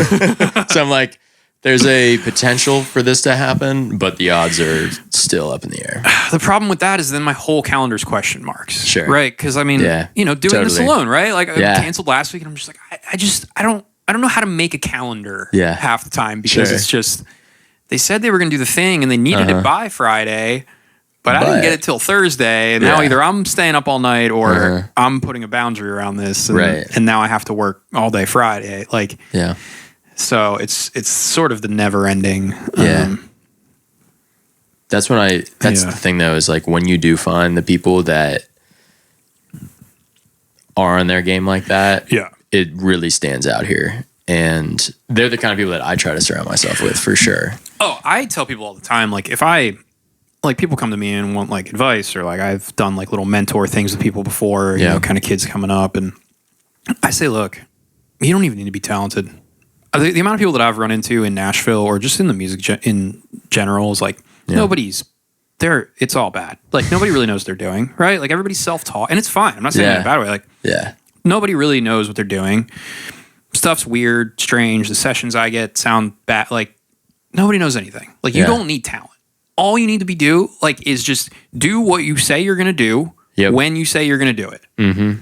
So I'm like, there's a potential for this to happen, but the odds are still up in the air. The problem with that is then my whole calendar's question marks. Sure. Right? Because I mean, doing this alone, right? Like I canceled last week, and I'm just like, I don't know how to make a calendar half the time because it's just. They said they were going to do the thing and they needed it by Friday, but I didn't get it till Thursday. And now either I'm staying up all night or I'm putting a boundary around this. And now I have to work all day Friday. Like, so it's sort of the never ending. That's the thing though, is like when you do find the people that are on their game like that, it really stands out here. And they're the kind of people that I try to surround myself with for sure. Oh, I tell people all the time, like if people come to me and want like advice or like I've done like little mentor things with people before, you know, kind of kids coming up. And I say, look, you don't even need to be talented. The amount of people that I've run into in Nashville or just in the music in general is like nobody's there. It's all bad. Like nobody really knows what they're doing, right? Like everybody's self-taught and it's fine. I'm not saying it in a bad way. Like nobody really knows what they're doing. Stuff's weird, strange. The sessions I get sound bad. Like nobody knows anything. Like you don't need talent. All you need to do is just do what you say you're going to do when you say you're going to do it.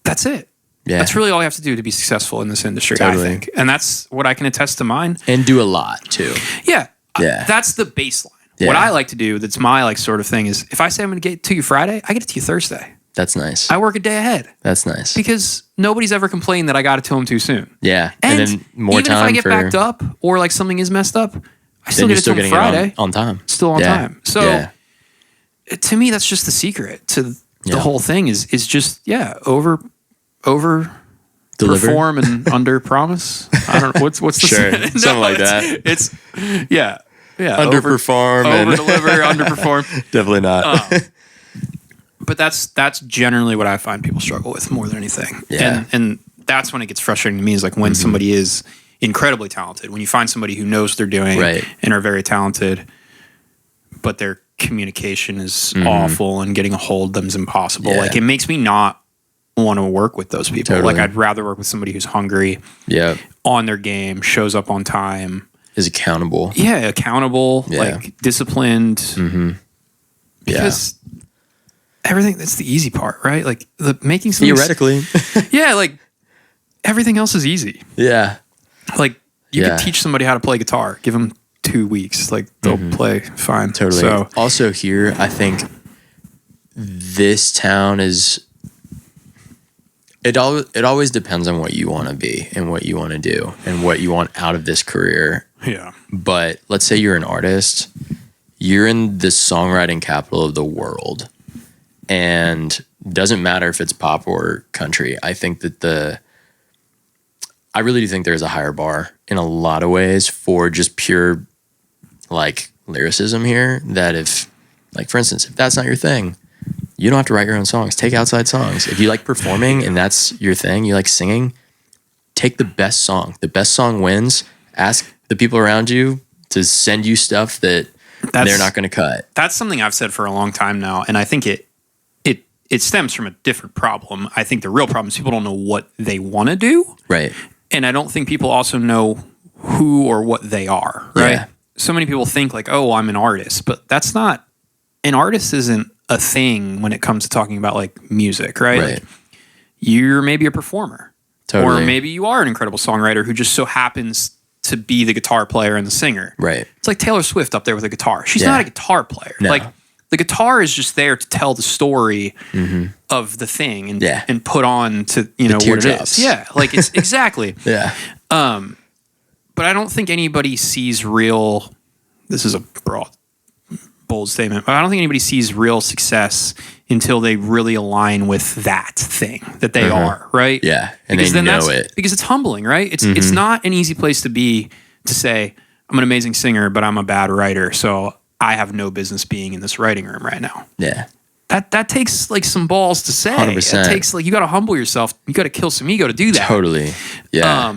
That's it. Yeah. That's really all you have to do to be successful in this industry, I think. And that's what I can attest to mine. And do a lot too. Yeah. That's the baseline. Yeah. What I like to do, that's my like sort of thing is if I say I'm going to get it to you Friday, I get it to you Thursday. That's nice. I work a day ahead. That's nice. Because nobody's ever complained that I got it to them too soon. Yeah. And then more even time if I get backed up or like something is messed up, I still get it to them Friday. On time. Still on time. So to me, that's just the secret to the whole thing is just, over deliver. Perform and under promise. I don't know. What's the something like that. It's underperform over deliver, underperform. Definitely not. But that's generally what I find people struggle with more than anything. Yeah. And that's when it gets frustrating to me is like when somebody is incredibly talented, when you find somebody who knows what they're doing and are very talented, but their communication is awful and getting a hold of them is impossible. Yeah. Like it makes me not want to work with those people. Totally. Like I'd rather work with somebody who's hungry, on their game, shows up on time, is accountable. Yeah, accountable, like disciplined. Because everything, that's the easy part, right? Like the making something theoretically. Like everything else is easy. Yeah. Like you could teach somebody how to play guitar, give them 2 weeks, like they'll play fine. Totally. So also here, I think this town is, it always depends on what you want to be and what you want to do and what you want out of this career. Yeah. But let's say you're an artist, you're in the songwriting capital of the world, and doesn't matter if it's pop or country. I think that I really do think there's a higher bar in a lot of ways for just pure like lyricism here, that if, like for instance, if that's not your thing, you don't have to write your own songs. Take outside songs. If you like performing and that's your thing, you like singing, take the best song. The best song wins. Ask the people around you to send you stuff that they're not going to cut. That's something I've said for a long time now, and I think it stems from a different problem. I think the real problem is people don't know what they want to do. Right. And I don't think people also know who or what they are, right? Yeah. So many people think like, oh, I'm an artist, but that's not, an artist isn't a thing when it comes to talking about like music, right? Like, you're maybe a performer. Totally. Or maybe you are an incredible songwriter who just so happens to be the guitar player and the singer. Right. It's like Taylor Swift up there with a guitar. She's not a guitar player. No. Like The guitar is just there to tell the story of the thing and put on to, what it is. Yeah. Like it's exactly. Yeah. But I don't think anybody sees this is a broad, bold statement, but I don't think anybody sees real success until they really align with that thing that they are, right? Yeah. And because they then know it. Because it's humbling, right? It's not an easy place to be to say, I'm an amazing singer, but I'm a bad writer, so I have no business being in this writing room right now. Yeah. That takes like some balls to say. 100%. It takes like, you got to humble yourself. You got to kill some ego to do that. Totally. Yeah.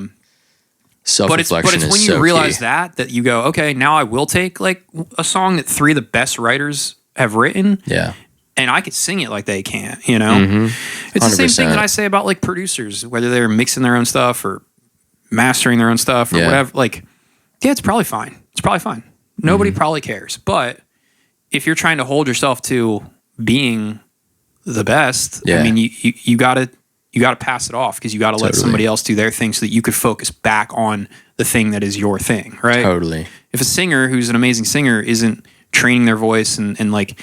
Self-reflection but it's when is you so realize key. that you go, okay, now I will take like a song that 3 of the best writers have written. Yeah. And I could sing it like they can, It's the same thing that I say about like producers, whether they're mixing their own stuff or mastering their own stuff or whatever. Like, yeah, it's probably fine. It's probably fine. Nobody probably cares. But if you're trying to hold yourself to being the best, I mean, you gotta pass it off because you gotta let somebody else do their thing so that you could focus back on the thing that is your thing, right? Totally. If a singer who's an amazing singer isn't training their voice and like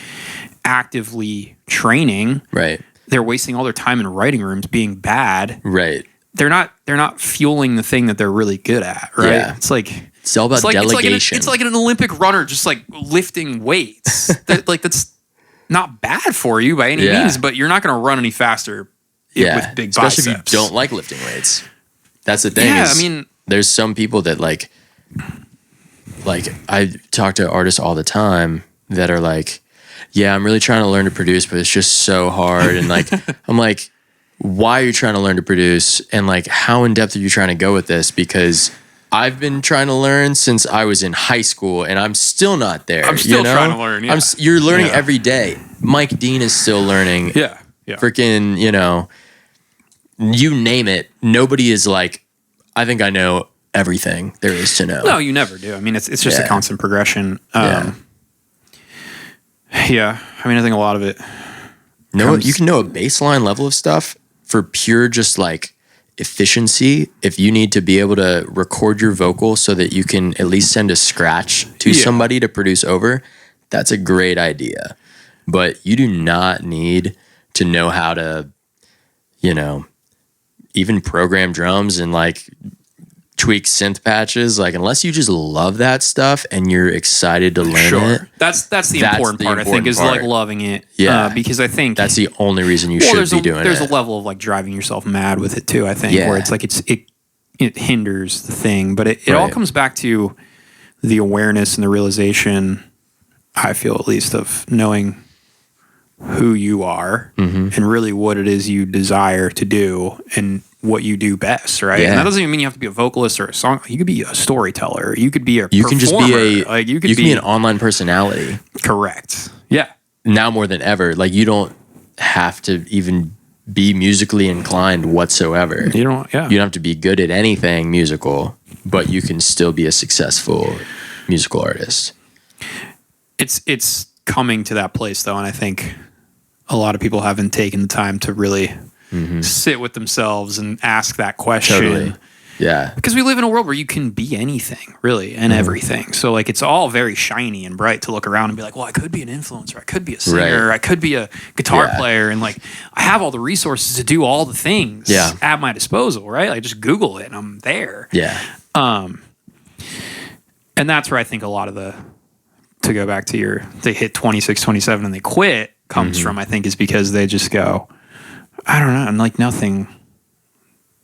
actively training, right, they're wasting all their time in writing rooms being bad. Right. They're not fueling the thing that they're really good at, right? Yeah. It's all about delegation. It's like an Olympic runner just like lifting weights. That's not bad for you by any means, but you're not going to run any faster with big biceps. Especially if you don't like lifting weights. That's the thing. Yeah, I mean, there's some people that like I talk to artists all the time that are like, yeah, I'm really trying to learn to produce, but it's just so hard. And like, I'm like, why are you trying to learn to produce? And like, how in depth are you trying to go with this? Because I've been trying to learn since I was in high school, and I'm still not there. I'm still trying to learn. Yeah. You're learning every day. Mike Dean is still learning. Yeah. Freaking, you name it. Nobody is like, I think I know everything there is to know. No, you never do. I mean, it's just a constant progression. Yeah. I mean, I think a lot of it. You can know a baseline level of stuff for pure just like efficiency. If you need to be able to record your vocal so that you can at least send a scratch to somebody to produce over, that's a great idea. But you do not need to know how to, even program drums and like tweak synth patches. Like, unless you just love that stuff and you're excited to learn it. That's the important part, I think, is like loving it. Yeah. Because I think that's the only reason you should be doing it. There's a level of like driving yourself mad with it too, I think, where it's like it hinders the thing. But it all comes back to the awareness and the realization, I feel at least, of knowing who you are and really what it is you desire to do and what you do best, right? Yeah. And that doesn't even mean you have to be a vocalist or a song. You could be a storyteller. You could be a performer. Can just be you can be an online personality. Correct. Yeah. Now more than ever, like you don't have to even be musically inclined whatsoever. You don't have to be good at anything musical, but you can still be a successful musical artist. It's coming to that place though, and I think a lot of people haven't taken the time to really sit with themselves and ask that question. Totally. Yeah. Because we live in a world where you can be anything, really, and everything. So like it's all very shiny and bright to look around and be like, well, I could be an influencer, I could be a singer, I could be a guitar player, and like I have all the resources to do all the things at my disposal, right? Like just Google it and I'm there. Yeah. And that's where I think a lot of to go back to they hit 26, 27 and they quit comes from, I think, is because they just go, I don't know, and like nothing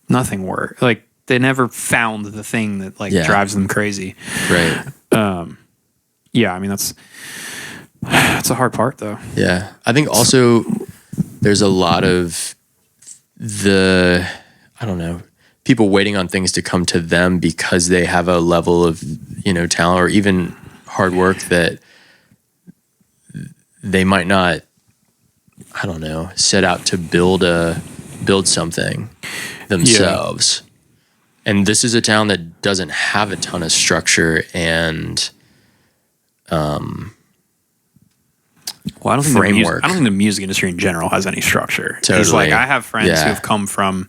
worked. Like they never found the thing that like drives them crazy. Right. Yeah, I mean that's a hard part though. Yeah. I think also there's a lot of people waiting on things to come to them because they have a level of, talent or even hard work that they might not, set out to build something themselves. Yeah. And this is a town that doesn't have a ton of structure and I don't think framework. I don't think the music industry in general has any structure. Totally. It's like I have friends who have come from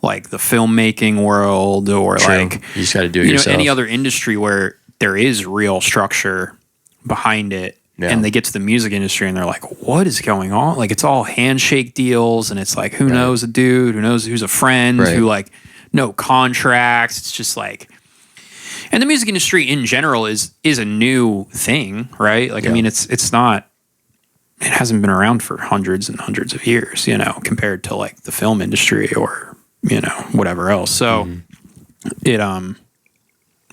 like the filmmaking world or like you just got to do it yourself. Any other industry where there is real structure behind it. and they get to the music industry and they're like, what is going on? Like, it's all handshake deals, and it's like, who knows a dude, who knows who's a friend, who like, no contracts. It's just like, and the music industry in general is a new thing, right? Like, I mean, it's not, it hasn't been around for hundreds and hundreds of years, you know, compared to like the film industry or, you know, whatever else. So it,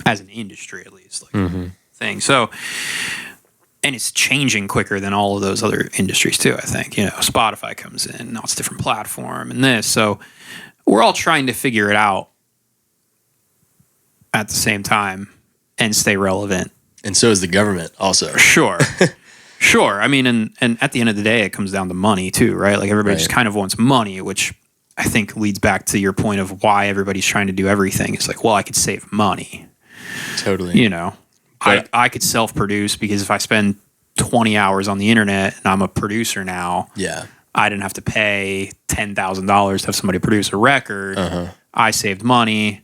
as an industry, at least, like thing. So, and it's changing quicker than all of those other industries too, I think. You know, Spotify comes in, now it's a different platform and this. So we're all trying to figure it out at the same time and stay relevant. And so is the government also. Sure. Sure. I mean, and at the end of the day, it comes down to money too, right? Like everybody just kind of wants money, which I think leads back to your point of why everybody's trying to do everything. It's like, well, I could save money. Totally. You know, I could self-produce because if I spend 20 hours on the internet and I'm a producer now, I didn't have to pay $10,000 to have somebody produce a record. I saved money,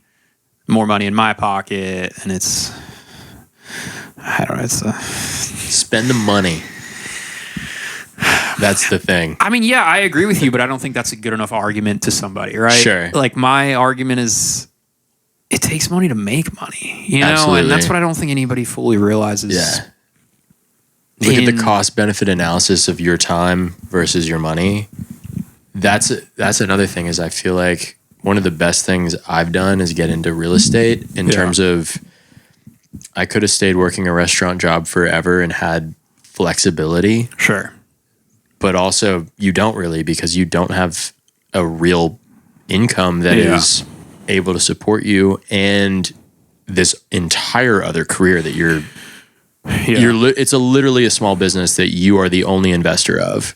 more money in my pocket, and it's, I don't know, it's spend the money. That's the thing. I mean, yeah, I agree with you, but I don't think that's a good enough argument to somebody, right? Sure. Like my argument is, it takes money to make money, you know? Absolutely. And that's what I don't think anybody fully realizes. Yeah. Look at the cost benefit analysis of your time versus your money. That's another thing is I feel like one of the best things I've done is get into real estate in terms of I could have stayed working a restaurant job forever and had flexibility. Sure. But also you don't really because you don't have a real income that is able to support you and this entire other career that you're it's literally a small business that you are the only investor of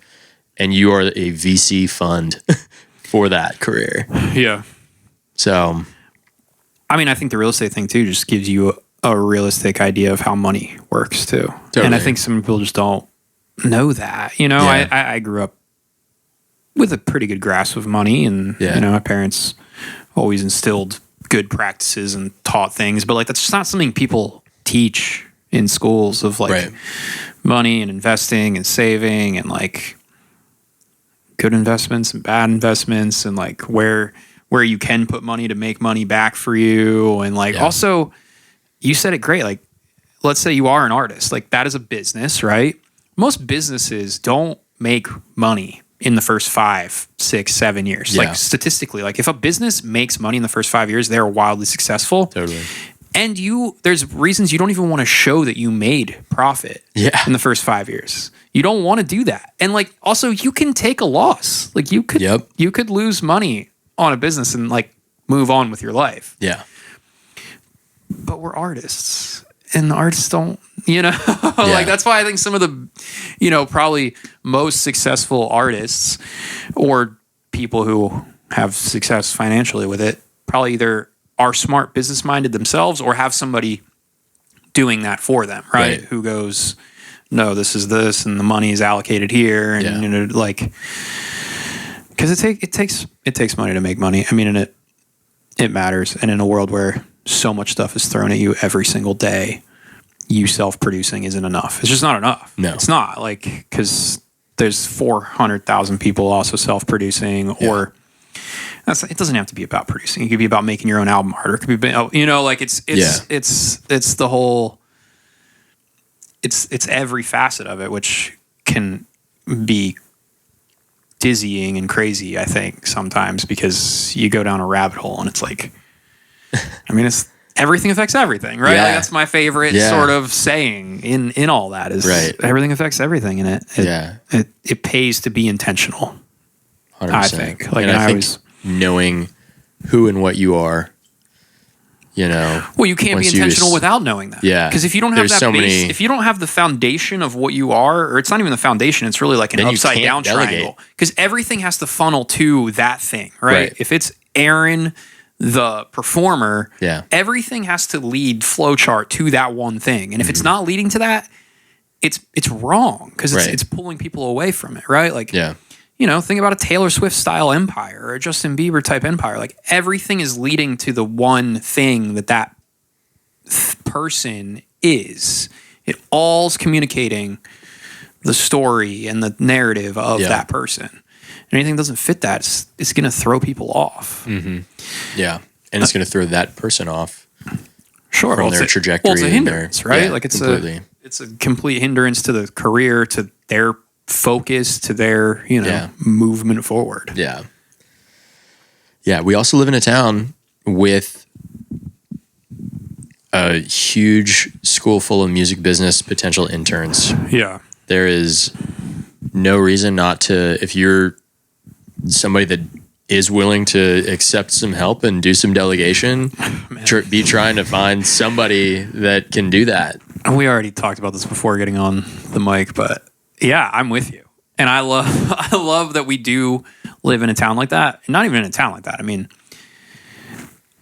and you are a VC fund for that career. Yeah. So, I mean, I think the real estate thing too just gives you a realistic idea of how money works too. Totally. And I think some people just don't know that, you know, I grew up with a pretty good grasp of money and, you know, my parents always instilled good practices and taught things, but like, that's just not something people teach in schools of like money and investing and saving and like good investments and bad investments and like where you can put money to make money back for you. And like, also you said it great. Like, let's say you are an artist, like that is a business, right? Most businesses don't make money in the first 5, 6, 7 years. Like statistically, like if a business makes money in the first 5 years, they're wildly successful. Totally. And there's reasons you don't even want to show that you made profit in the first 5 years. You don't want to do that. And like, also you can take a loss. Like you could lose money on a business and like move on with your life. Yeah. But we're artists and the artists don't, you know, like that's why I think some of the, you know, probably most successful artists or people who have success financially with it probably either are smart business minded themselves or have somebody doing that for them, right? Who goes, no, this is this and the money is allocated here. And, you know, like, cause it takes money to make money. I mean, and it matters. And in a world where so much stuff is thrown at you every single day, you self-producing isn't enough. It's just not enough. No, it's not like, cause there's 400,000 people also self-producing or it doesn't have to be about producing. It could be about making your own album art or it could be, you know, like it's the whole, it's every facet of it, which can be dizzying and crazy, I think sometimes because you go down a rabbit hole and it's like, I mean, it's everything affects everything, right? Like that's my favorite sort of saying in all that is everything affects everything in it. It pays to be intentional. 100%. I think. Like, and I think knowing who and what you are, you know. Well, you can't be intentional without knowing that. Yeah. Because if you don't have that base, if you don't have the foundation of what you are, or it's not even the foundation, it's really like an upside down triangle. Because everything has to funnel to that thing, right? If it's Aron, the performer, everything has to lead flowchart to that one thing. And if it's not leading to that, it's wrong because it's pulling people away from it, right? Like, you know, think about a Taylor Swift style empire or a Justin Bieber type empire. Like everything is leading to the one thing that person is. It all's communicating the story and the narrative of Yeah. that person. And anything that doesn't fit that, it's going to throw people off. Mm-hmm. Yeah. And it's going to throw that person off Sure. from their trajectory. Well, it's a hindrance, right? Yeah, like it's completely. it's a complete hindrance to the career, to their focus, to their, Yeah. movement forward. Yeah. Yeah. We also live in a town with a huge school full of music business potential interns. Yeah. There is no reason not to, if you're somebody that is willing to accept some help and do some delegation, be trying to find somebody that can do that. We already talked about this before getting on the mic, but yeah, I'm with you. And I love that we do live in a town like that. Not even in a town like that. I mean,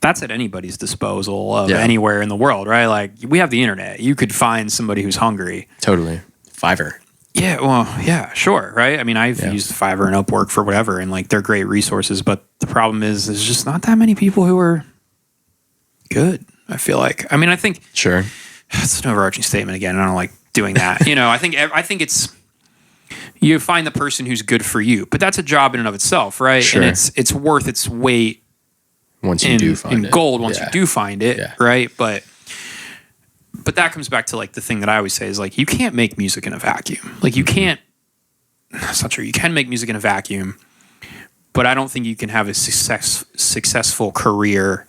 that's at anybody's disposal of anywhere in the world, right? Like, we have the internet. You could find somebody who's hungry. Totally. Fiverr. Yeah, well, yeah, sure, right? I mean, I've used Fiverr and Upwork for whatever, and like they're great resources, but the problem is there's just not that many people who are good, I feel like. I mean, I think Sure. it's an overarching statement again, and I don't like doing that. I think it's you find the person who's good for you, but that's a job in and of itself, right? Sure. And it's worth its weight once you do find in gold once you do find it, right? But that comes back to like the thing that I always say is like, you can't make music in a vacuum. Like, you can't, that's not true. You can make music in a vacuum, but I don't think you can have a successful career,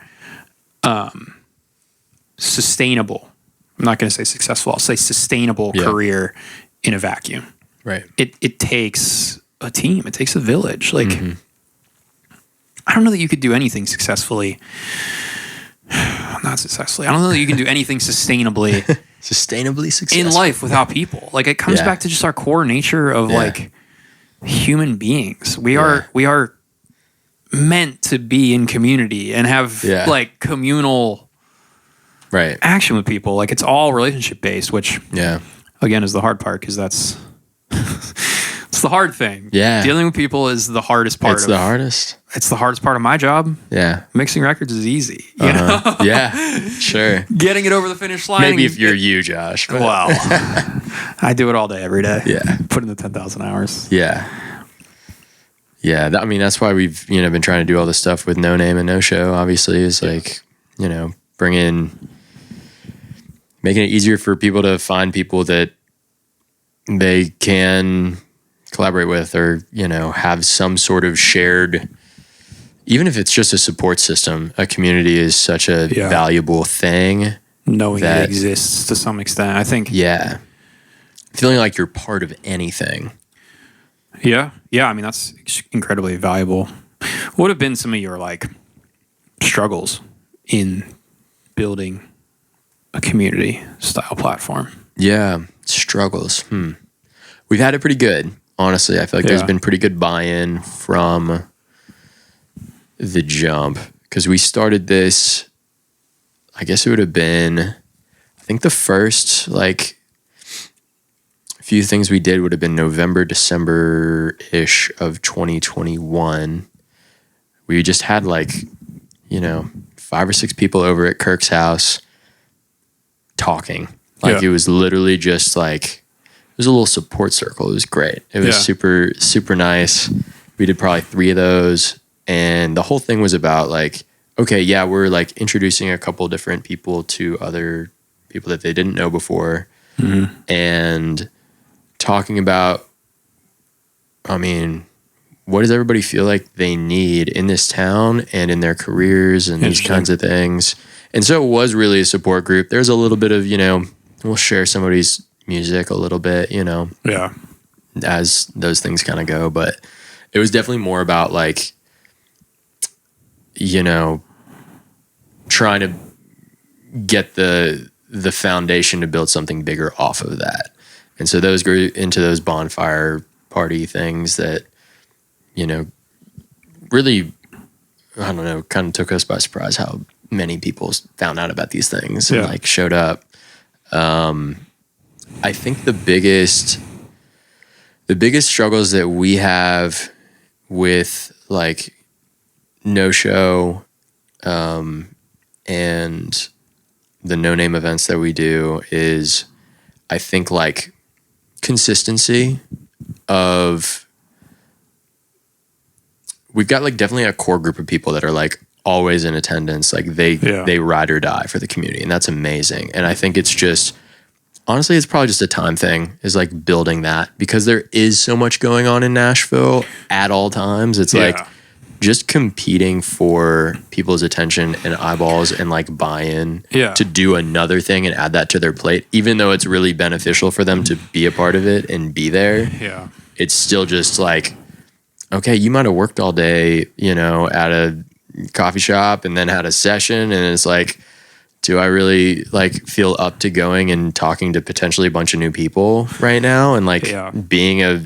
sustainable. I'm not going to say successful. I'll say sustainable career in a vacuum. Right. It takes a team. It takes a village. Like, I don't know that you could do anything successfully. Not successfully. I don't know that you can do anything sustainably successful in life without people. Like, it comes back to just our core nature of like human beings. We are meant to be in community and have like communal action with people. Like, it's all relationship based, which again is the hard part, because that's it's the hard thing. Yeah, dealing with people is the hardest part. It's the hardest part of my job. Yeah, mixing records is easy. You know? Yeah, sure. Getting it over the finish line. Maybe if you're you, Josh. But. Well, I do it all day, every day. Yeah, put in the 10,000 hours. Yeah, yeah. I mean, that's why we've been trying to do all this stuff with No Name and No Show. Obviously, is like making it easier for people to find people that they can collaborate with, or have some sort of shared, even if it's just a support system. A community is such a valuable thing, knowing it exists to some extent, I think. Feeling like you're part of anything. I mean, that's incredibly valuable. What would have been some of your like struggles in building a community style platform? Struggles. We've had it pretty good, honestly. I feel like there's been pretty good buy-in from the jump, because we started this, I guess it would have been, I think the first like few things we did would have been November, December-ish of 2021. We just had like 5 or 6 people over at Kirk's house talking. Like, it was literally just like, it was a little support circle. It was great. It was super, super nice. We did probably 3 of those. And the whole thing was about like, okay, we're like introducing a couple different people to other people that they didn't know before. And talking about, I mean, what does everybody feel like they need in this town and in their careers and these kinds of things. And so it was really a support group. There's a little bit of, we'll share somebody's music a little bit, as those things kind of go. But it was definitely more about like, trying to get the foundation to build something bigger off of that. And so those grew into those bonfire party things that, really, I don't know, kind of took us by surprise how many people found out about these things and like showed up. I think the biggest struggles that we have with like No Show, and the No Name events that we do is, I think, like consistency of, we've got like definitely a core group of people that are like always in attendance. Like they ride or die for the community, and that's amazing. And I think it's just, honestly, it's probably just a time thing, is like building that, because there is so much going on in Nashville at all times. It's like just competing for people's attention and eyeballs and like buy-in to do another thing and add that to their plate, even though it's really beneficial for them to be a part of it and be there. Yeah. It's still just like, okay, you might have worked all day, you know, at a coffee shop and then had a session, and it's like, do I really like feel up to going and talking to potentially a bunch of new people right now and like being a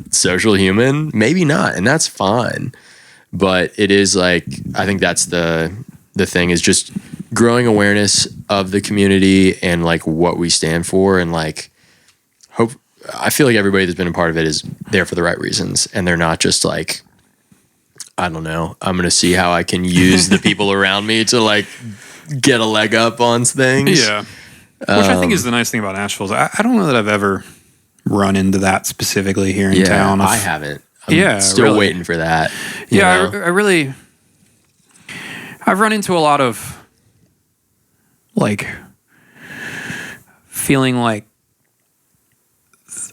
social human? Maybe not, and that's fine. But it is like, I think that's the thing, is just growing awareness of the community and like what we stand for, and like I feel like everybody that's been a part of it is there for the right reasons, and they're not just like, I don't know, I'm going to see how I can use the people around me to like get a leg up on things. Yeah. Which I think is the nice thing about Nashville is I don't know that I've ever run into that specifically here in town. I haven't. I'm still waiting for that. Yeah, I've run into a lot of like feeling like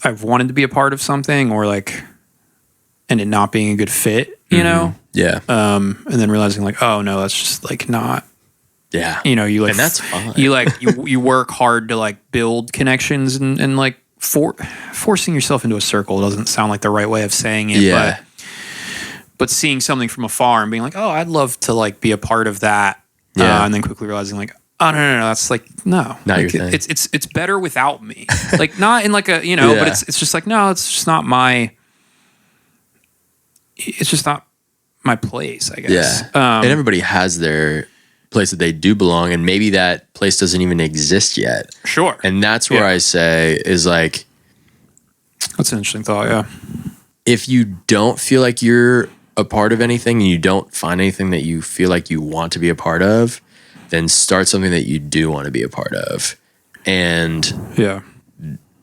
I've wanted to be a part of something, or like, and it not being a good fit, you know? Yeah. And then realizing like, oh no, that's just like not. Yeah. You know, you like, and that's fine. You like, you work hard to like build connections and like forcing yourself into a circle doesn't sound like the right way of saying it, but seeing something from afar and being like, oh, I'd love to like be a part of that. And then quickly realizing like, oh, no, that's like, no, not like, your thing. It's better without me. Like not in like a, you know, but it's just like, no, it's just not it's just not my place, I guess. Yeah. And everybody has their place that they do belong, and maybe that place doesn't even exist yet. Sure. And that's where I say is like, that's an interesting thought. Yeah. If you don't feel like you're a part of anything and you don't find anything that you feel like you want to be a part of, then start something that you do want to be a part of. And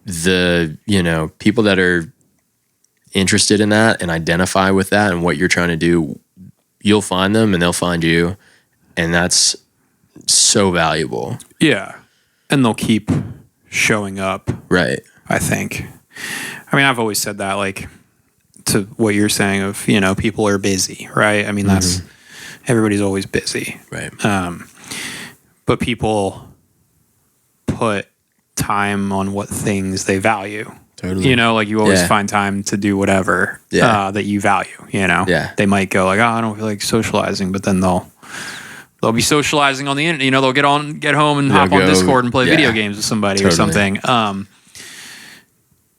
the, you know, people that are interested in that and identify with that and what you're trying to do, you'll find them and they'll find you. And that's so valuable. Yeah. And they'll keep showing up. Right. I think. I mean, I've always said that, like, to what you're saying of, you know, people are busy, right? I mean, that's, everybody's always busy. Right. But people put time on what things they value. Totally. You know, like you always find time to do whatever that you value, you know? Yeah. They might go like, oh, I don't feel like socializing, but then they'll be socializing on the internet. You know, they'll get home and hop on Discord and play video games with somebody or something.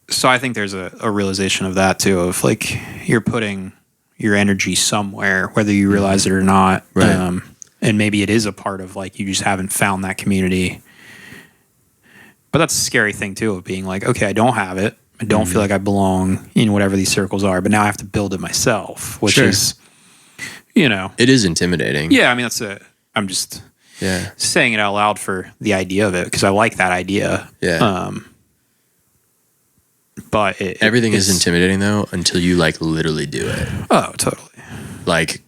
So I think there's a realization of that too, of like you're putting your energy somewhere, whether you realize it or not. Right. And maybe it is a part of like, you just haven't found that community. But that's a scary thing too, of being like, okay, I don't have it. I don't feel like I belong in whatever these circles are, but now I have to build it myself, which is, you know. It is intimidating. Yeah, I mean, I'm just saying it out loud for the idea of it, because I like that idea. Yeah. But everything is intimidating though until you like literally do it. Oh, totally. Like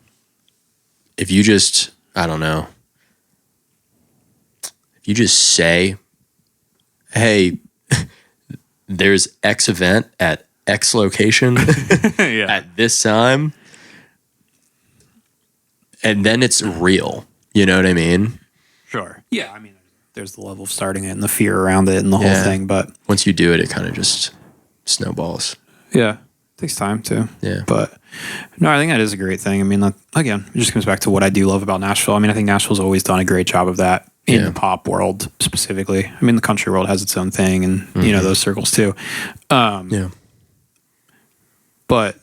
if you just, I don't know, if you just say, hey, there's X event at X location at this time, and then it's real. You know what I mean? Sure. Yeah, I mean, there's the level of starting it and the fear around it and the whole thing, but once you do it, it kind of just snowballs. Yeah. It takes time too. Yeah. But no, I think that is a great thing. I mean, again, it just comes back to what I do love about Nashville. I mean, I think Nashville's always done a great job of that in the pop world specifically. I mean, the country world has its own thing and, you know, those circles too. But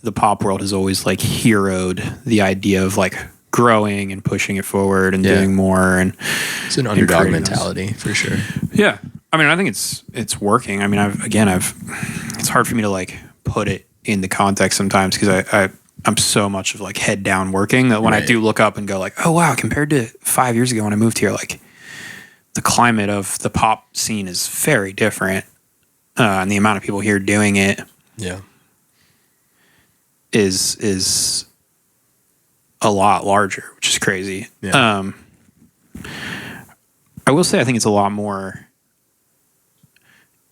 the pop world has always like heroed the idea of like growing and pushing it forward and doing more. And it's an underdog mentality for sure. Yeah. I mean, I think it's working. I mean, it's hard for me to like put it into context sometimes, because I'm so much of like head down working that when I do look up and go like, oh wow, compared to 5 years ago when I moved here, like the climate of the pop scene is very different. and the amount of people here doing it Yeah. is a lot larger, which is crazy. Yeah. I will say I think it's a lot more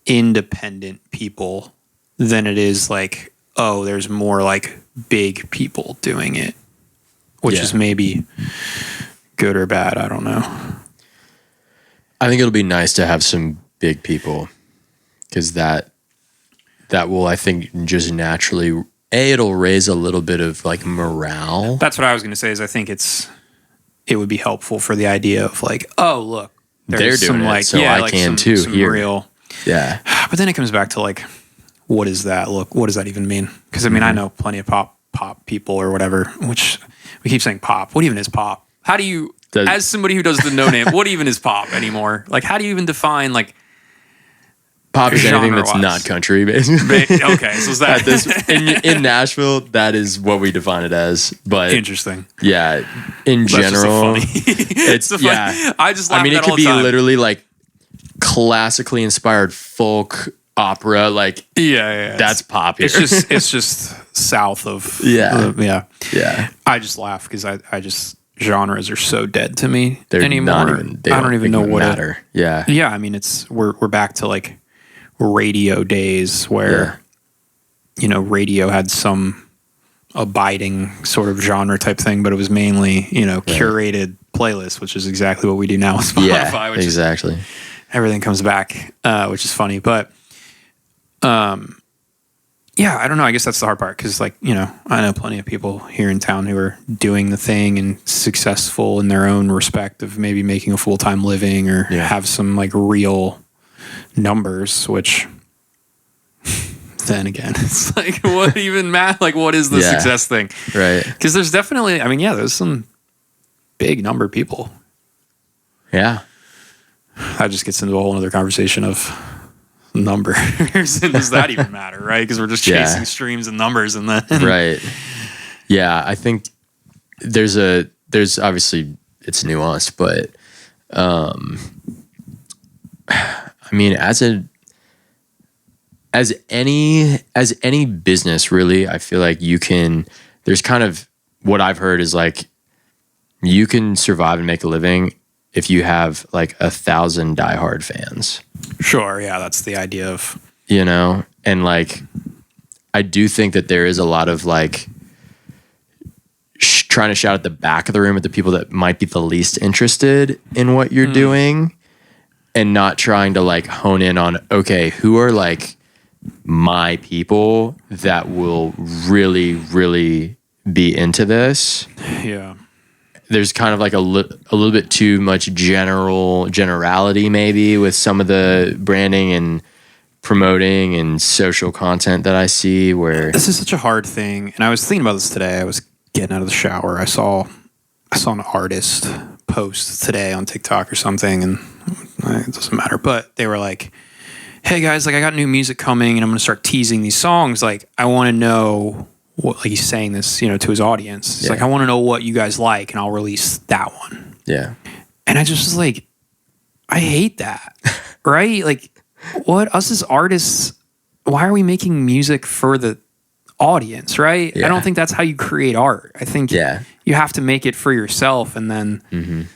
independent people than it is like, oh, there's more like big people doing it, which is maybe good or bad. I don't know. I think it'll be nice to have some big people, because that will, I think, just naturally, it'll raise a little bit of like morale. That's what I was going to say, is I think it would be helpful for the idea of like, oh, look, they're doing some it, like, so I can too some here. Real. Yeah. But then it comes back to like, what is that? Look, what does that even mean? Because I mean, I know plenty of pop people or whatever, which we keep saying pop. What even is pop? How do you, as somebody who does the no name, what even is pop anymore? Like, how do you even define like pop is anything that's not country, basically. Okay, so is that in Nashville, that is what we define it as. But interesting. Yeah, in general, it's yeah. I just laugh I mean, at it that could all be the time. literally like classically inspired folk opera. Like, yeah. That's pop here. It's just south of yeah. I just laugh because I just genres are so dead to me They're anymore. not even, I don't even know what matter. Yeah. I mean, we're back to like radio days where radio had some abiding sort of genre type thing, but it was mainly curated playlists, which is exactly what we do now with Spotify. Which exactly. Everything comes back, which is funny, but I don't know. I guess that's the hard part, because like I know plenty of people here in town who are doing the thing and successful in their own respect of maybe making a full-time living or have some like real numbers, which then again, it's like, what even math? Like, what is the success thing? Right. Because there's definitely, I mean, there's some big number of people. Yeah. That just gets into a whole other conversation of numbers. And does that even matter, right? Because we're just chasing streams and numbers, and then right. Yeah, I think there's obviously it's nuanced, but I mean, as any business, really, I feel like there's kind of, what I've heard is like, you can survive and make a living if you have like 1,000 diehard fans. Sure. Yeah. That's the idea of, and like, I do think that there is a lot of like trying to shout at the back of the room at the people that might be the least interested in what you're doing, and not trying to like hone in on, okay, who are like my people that will really, really be into this. Yeah. There's kind of like a little bit too much generality maybe with some of the branding and promoting and social content that I see, where this is such a hard thing. And I was thinking about this today. I was getting out of the shower. I saw an artist post today on TikTok or something, and it doesn't matter, but they were like, hey guys, like I got new music coming and I'm going to start teasing these songs. Like, I want to know what, like he's saying this, to his audience. It's like, I want to know what you guys like, and I'll release that one. Yeah. And I just was like, I hate that. Right? Like, what, us as artists, why are we making music for the audience, right? Yeah. I don't think that's how you create art. I think you have to make it for yourself, and then,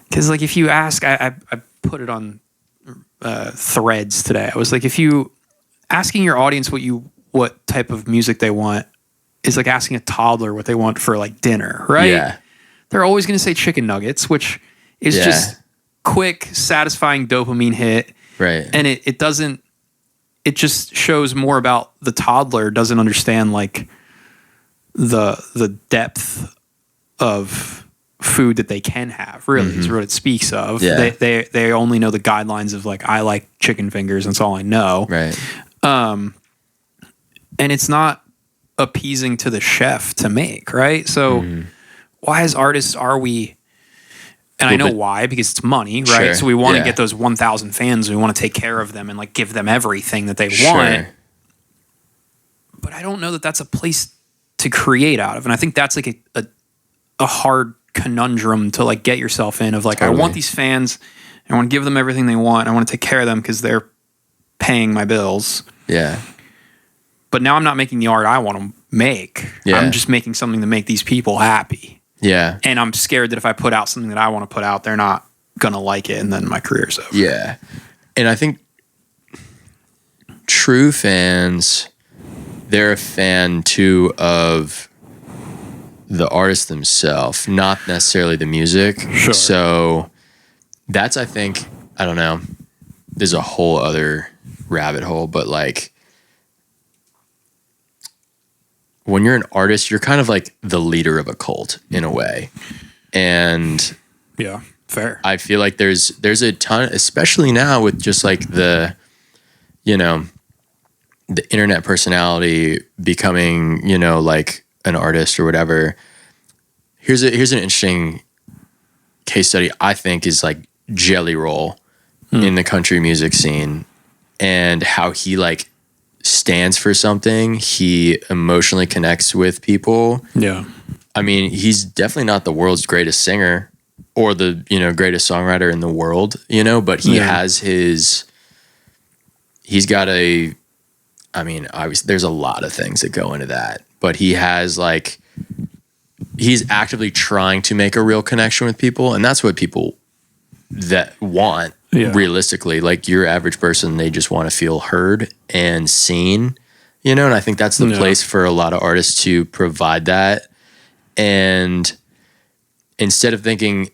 because like if you ask, I put it on threads today. I was like, if you asking your audience what type of music they want is like asking a toddler what they want for like dinner, right? Yeah. They're always going to say chicken nuggets, which is just quick, satisfying dopamine hit. Right. And it doesn't, it just shows more about the toddler doesn't understand like the depth of food that they can have, really, is what it speaks of. Yeah. They only know the guidelines of like, I like chicken fingers, that's all I know. Right. And it's not appeasing to the chef to make, right? So why as artists are we, and I know why, because it's money, right? Sure. So we want to get those 1,000 fans, we want to take care of them and like give them everything that they want. But I don't know that that's a place to create out of. And I think that's like a hard conundrum to like get yourself in of like, I want these fans, I want to give them everything they want, I want to take care of them because they're paying my bills. Yeah. But now I'm not making the art I want to make. Yeah. I'm just making something to make these people happy. Yeah. And I'm scared that if I put out something that I want to put out, they're not going to like it, and then my career's over. Yeah. And I think true fans, they're a fan too of the artist themselves, not necessarily the music. Sure. So that's, I think, I don't know, there's a whole other rabbit hole, but like when you're an artist, you're kind of like the leader of a cult in a way. And yeah, fair. I feel like there's a ton, especially now with just like the, you know, the internet personality becoming, you know, like an artist or whatever. Here's an interesting case study, I think, is like Jelly Roll in the country music scene, and how he like stands for something. He emotionally connects with people. Yeah. I mean, he's definitely not the world's greatest singer or the, you know, greatest songwriter in the world, you know, but he has he's got I mean, obviously there's a lot of things that go into that, but he has like, he's actively trying to make a real connection with people. And that's what people that want realistically, like your average person, they just want to feel heard and seen, you know? And I think that's the place for a lot of artists to provide that. And instead of thinking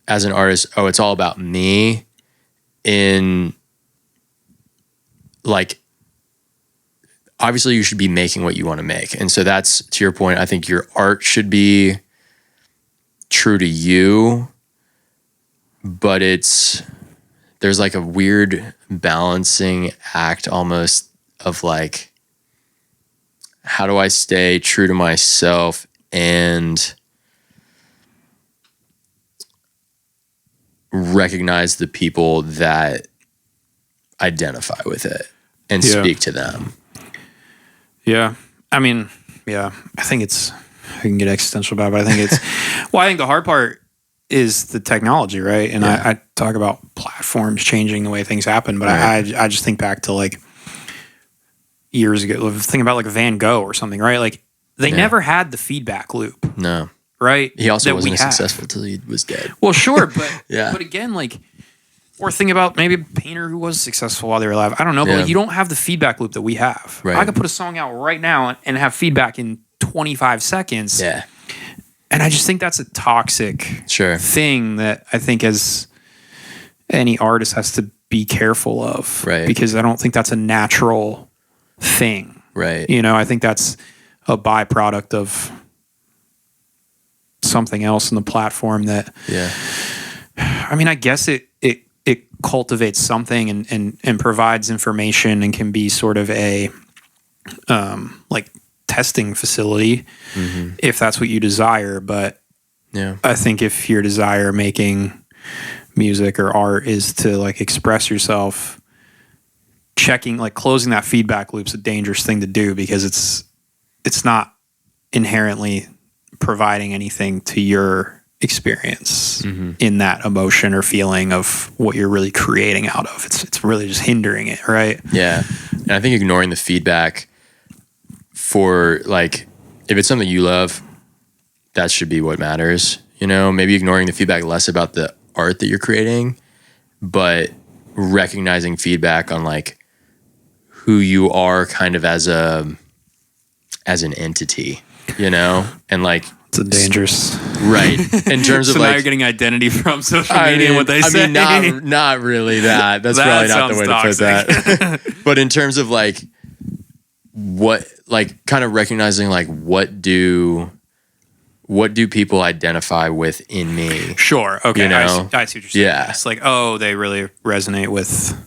as an artist, oh, it's all about me, in like, obviously you should be making what you want to make. And so that's, to your point, I think your art should be true to you, but there's like a weird balancing act almost of like, how do I stay true to myself and recognize the people that identify with it and speak to them. Yeah. I mean, yeah, I think I can get existential about it, but I think it's, well, I think the hard part is the technology, right? And I talk about platforms changing the way things happen, but I just think back to like years ago, think about like Van Gogh or something, right? Like they never had the feedback loop. No. Right? He also wasn't successful till he was dead. Well, sure, but but again, like, or think about maybe a painter who was successful while they were alive. I don't know, but like, you don't have the feedback loop that we have. Right. I could put a song out right now and have feedback in 25 seconds. Yeah. And I just think that's a toxic thing that I think as any artist has to be careful of. Right. Because I don't think that's a natural thing. Right. You know, I think that's a byproduct of something else in the platform that, I mean, I guess it cultivates something and provides information and can be sort of a like testing facility if that's what you desire. But I think if your desire making music or art is to like express yourself, checking, like closing that feedback loop's a dangerous thing to do, because it's not inherently providing anything to your experience in that emotion or feeling of what you're really creating out of. It's really just hindering it, right? Yeah. And I think ignoring the feedback for like, if it's something you love, that should be what matters. You know, maybe ignoring the feedback less about the art that you're creating, but recognizing feedback on like who you are kind of as an entity, you know? And like, it's a dangerous, right? In terms so of now like, you're getting identity from social media and what they say. I mean, not really that. That's That probably not the way sounds to put that. But in terms of like, what, like kind of recognizing like, what do people identify with in me? Sure. Okay. You know? I see what you're saying. Yeah. It's like, oh, they really resonate with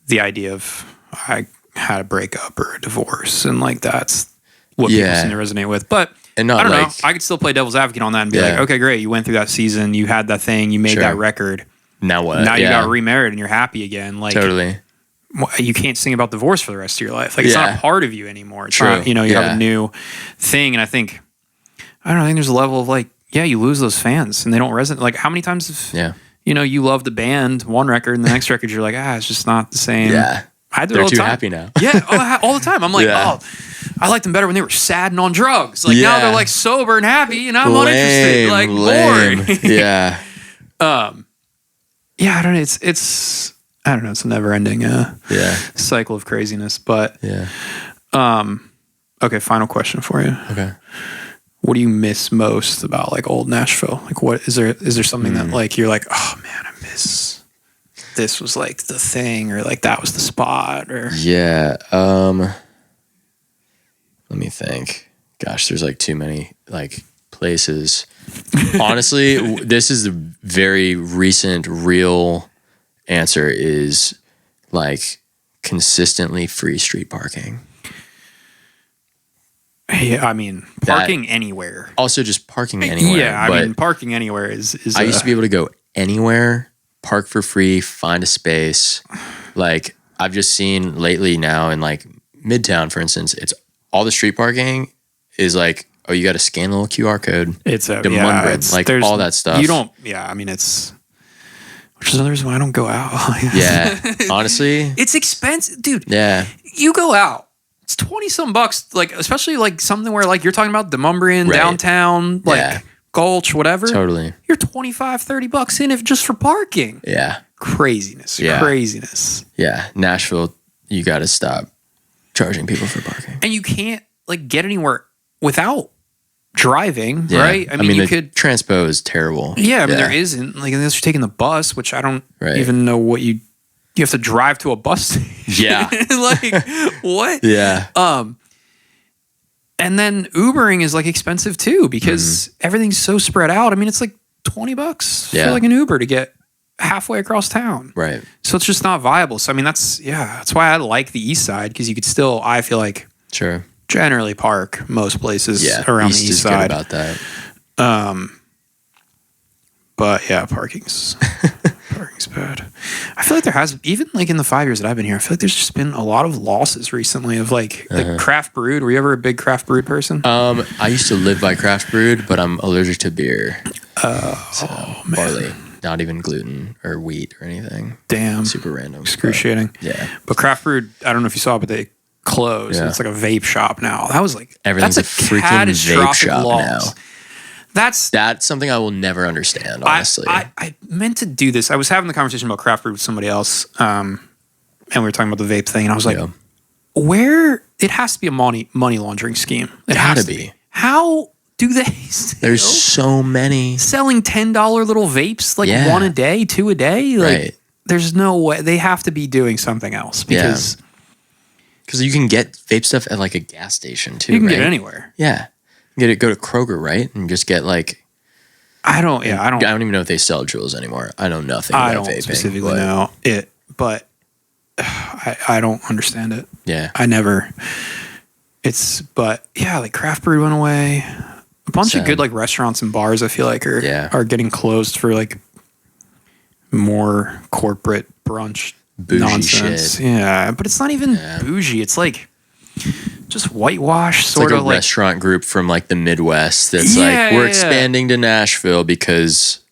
the idea of I had a breakup or a divorce, and like that's what people seem to resonate with. But and not I don't like, know. I could still play devil's advocate on that and be like, okay, great. You went through that season. You had that thing. You made that record. Now what? Now you got remarried and you're happy again. Like totally. You can't sing about divorce for the rest of your life. Like it's not a part of you anymore. It's not, you have a new thing. And I think there's a level of like, you lose those fans and they don't resonate. Like how many times have, you love the band, one record, and the next record, you're like, it's just not the same. Yeah. I do it They're all the too time. happy now. Yeah, all the time. I'm like, oh, I liked them better when they were sad and on drugs. Like now they're like sober and happy, and I'm uninterested. Like boring. Yeah. Yeah, I don't know. It's I don't know. It's a never ending cycle of craziness. But okay, final question for you. Okay. What do you miss most about like old Nashville? Like, what is there something that like you're like, oh man, I miss this was like the thing, or like that was the spot, or let me think. Gosh, there's like too many like places. Honestly, this is the very recent real answer is like consistently free street parking. Yeah, I mean, parking anywhere. Also, just parking anywhere. Yeah, I mean, parking anywhere is. I used to be able to go anywhere, park for free, find a space. Like I've just seen lately now in like Midtown, for instance, it's all the street parking is like, oh, you got to scan the little QR code. It's a like all that stuff. You don't. Yeah, I mean, it's. Which is another reason why I don't go out. Yeah, honestly, it's expensive, dude. Yeah, you go out. It's $20-some bucks, like especially like something where like you're talking about Demumbrian, downtown, like Gulch, whatever. Totally. You're $25-$30 in if just for parking. Yeah. Craziness. Yeah. Nashville, you got to stop charging people for parking. And you can't like get anywhere without driving, right? I mean you could transpo is terrible. Yeah, I mean there isn't, like unless you're taking the bus, which I don't even know what you have to drive to a bus station. Yeah. Like what? Yeah. And then Ubering is like expensive too because everything's so spread out. I mean, it's like $20 for like an Uber to get halfway across town. Right. So it's just not viable. So I mean, that's why I like the east side, because you could still, I feel like, generally park most places around the east side. Good about that. But yeah, parking's bad. I feel like there has, even like in the 5 years that I've been here, I feel like there's just been a lot of losses recently of like craft brewed. Were you ever a big craft brewed person? I used to live by craft brewed, but I'm allergic to beer. Man. Barley, not even gluten or wheat or anything. Damn. Super random. Excruciating. Yeah. But craft brewed, I don't know if you saw, but they closed. Yeah. It's like a vape shop now. That was like, everything's that's a freaking vape shop now. That's something I will never understand, honestly. I meant to do this. I was having the conversation about craft brew with somebody else, and we were talking about the vape thing, and I was like, where, it has to be a money laundering scheme. It has to be. How do they There's so many. Selling $10 little vapes, like one a day, two a day? Like, there's no way. They have to be doing something else because... Because you can get vape stuff at like a gas station too, You can get it anywhere. Yeah. Go to Kroger, right? And just get like... I don't even know if they sell Juuls anymore. I know nothing about vaping. I don't specifically know it, but I don't understand it. Yeah. But like craft brew went away. A bunch of good like restaurants and bars I feel like are getting closed for like more corporate brunch bougie nonsense. Shit. Yeah, but it's not even bougie. It's like just whitewash, sort of like a restaurant group from like the Midwest that's like, we're expanding to Nashville because,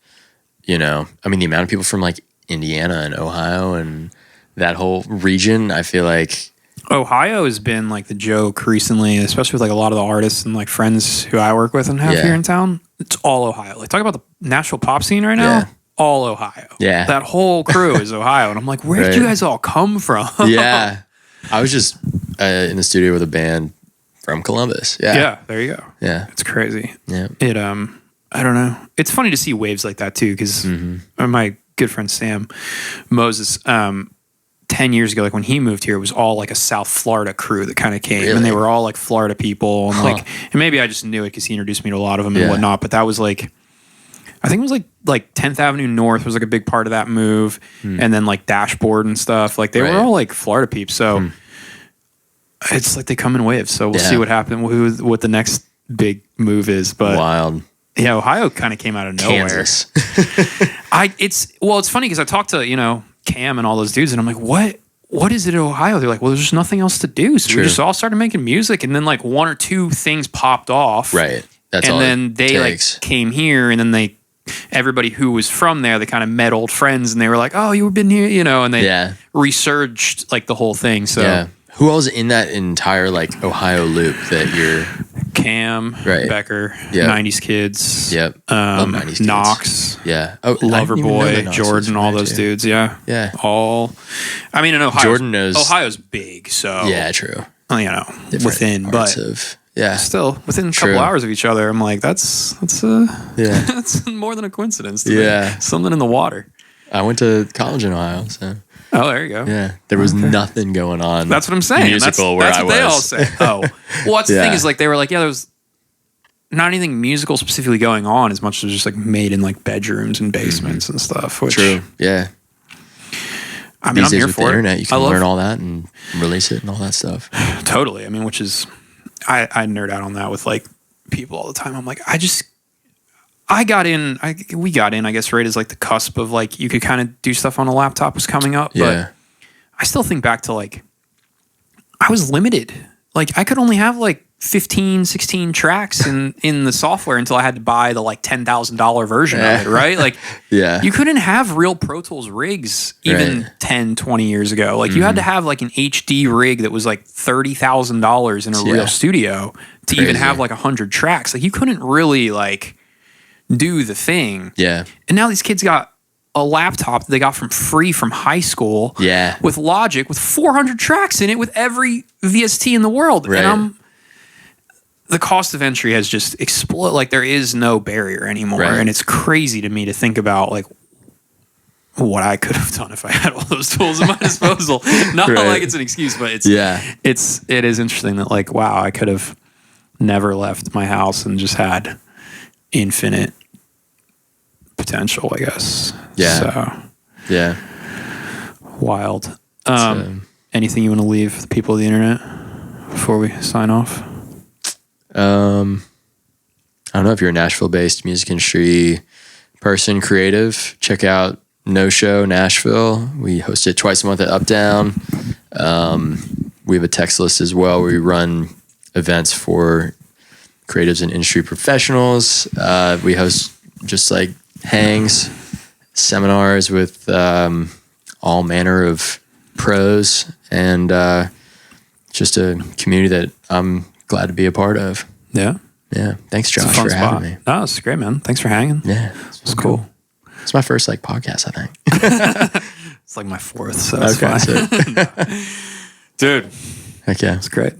I mean, the amount of people from like Indiana and Ohio and that whole region, I feel like. Ohio has been like the joke recently, especially with like a lot of the artists and like friends who I work with and have here in town. It's all Ohio. Like talk about the Nashville pop scene right now. All Ohio. Yeah. That whole crew is Ohio. And I'm like, where did you guys all come from? Yeah. I was just in the studio with a band from Columbus. Yeah. Yeah, there you go. Yeah. It's crazy. Yeah. It I don't know. It's funny to see waves like that too, because my good friend Sam Moses, 10 years ago, like when he moved here, it was all like a South Florida crew that kind of came, and they were all like Florida people, and like, and maybe I just knew it because he introduced me to a lot of them and whatnot. But that was like, I think it was like 10th Avenue North was like a big part of that move, and then like Dashboard and stuff. Like they were all like Florida peeps, so it's like they come in waves. So we'll see what happens, what the next big move is. But wild. Yeah, Ohio kind of came out of nowhere. Kansas. It's funny because I talked to Cam and all those dudes, and I'm like, what is it in Ohio? They're like, well, there's just nothing else to do, so we just all started making music, and then like one or two things popped off, right? That's and all then they takes. like came here, and then they everybody who was from there, they kind of met old friends and they were like, oh, you've been here, you know, and they resurged like the whole thing. So who else in that entire like Ohio loop that you're Cam, Becker, 90s Kids, love 90s Kids. Knox, Knox Loverboy, Jordan, all those dudes, all. I mean, in Ohio's big, so true. You know, within, but still within a couple hours of each other. I'm like, that's that's more than a coincidence. To me. Something in the water. I went to college in Ohio, so. Oh, there you go. Yeah, there was nothing going on. That's what I'm saying. Musical that's where what I they was. all say. Oh, well, that's the thing is like they were like, there was not anything musical specifically going on as much as just like made in like bedrooms and basements and stuff. Which, true. Yeah. I mean, I'm here for the internet, you can learn all that and release it and all that stuff. Totally. I mean, which is, I nerd out on that with like people all the time. I'm like, we got in, I guess, right as like the cusp of like, you could kind of do stuff on a laptop was coming up. But I still think back to like, I was limited. Like I could only have like 15, 16 tracks in the software until I had to buy the like $10,000 version of it, right? Like you couldn't have real Pro Tools rigs even 10, 20 years ago. Like you had to have like an HD rig that was like $30,000 in a real studio to even have like 100 tracks. Like you couldn't really like do the thing. Yeah. And now these kids got a laptop that they got free from high school. Yeah. With Logic with 400 tracks in it with every VST in the world. Right. And the cost of entry has just exploded. Like there is no barrier anymore. Right. And it's crazy to me to think about like what I could have done if I had all those tools at my disposal. Not like it's an excuse, but it is interesting that like, wow, I could have never left my house and just had infinite potential, I guess. Yeah. So, wild. Anything you want to leave the people of the internet before we sign off? I don't know if you're a Nashville-based music industry person, creative. Check out No Show Nashville. We host it twice a month at Up Down. We have a text list as well where we run events for creatives and industry professionals. We host just like hangs, seminars with all manner of pros, and just a community that I'm glad to be a part of. Yeah. Thanks, Josh, for having me. No, it's great, man. Thanks for hanging. Yeah, it's cool. It's my first like podcast, I think. It's like my fourth, so that's fine. Dude. Heck yeah. It's great.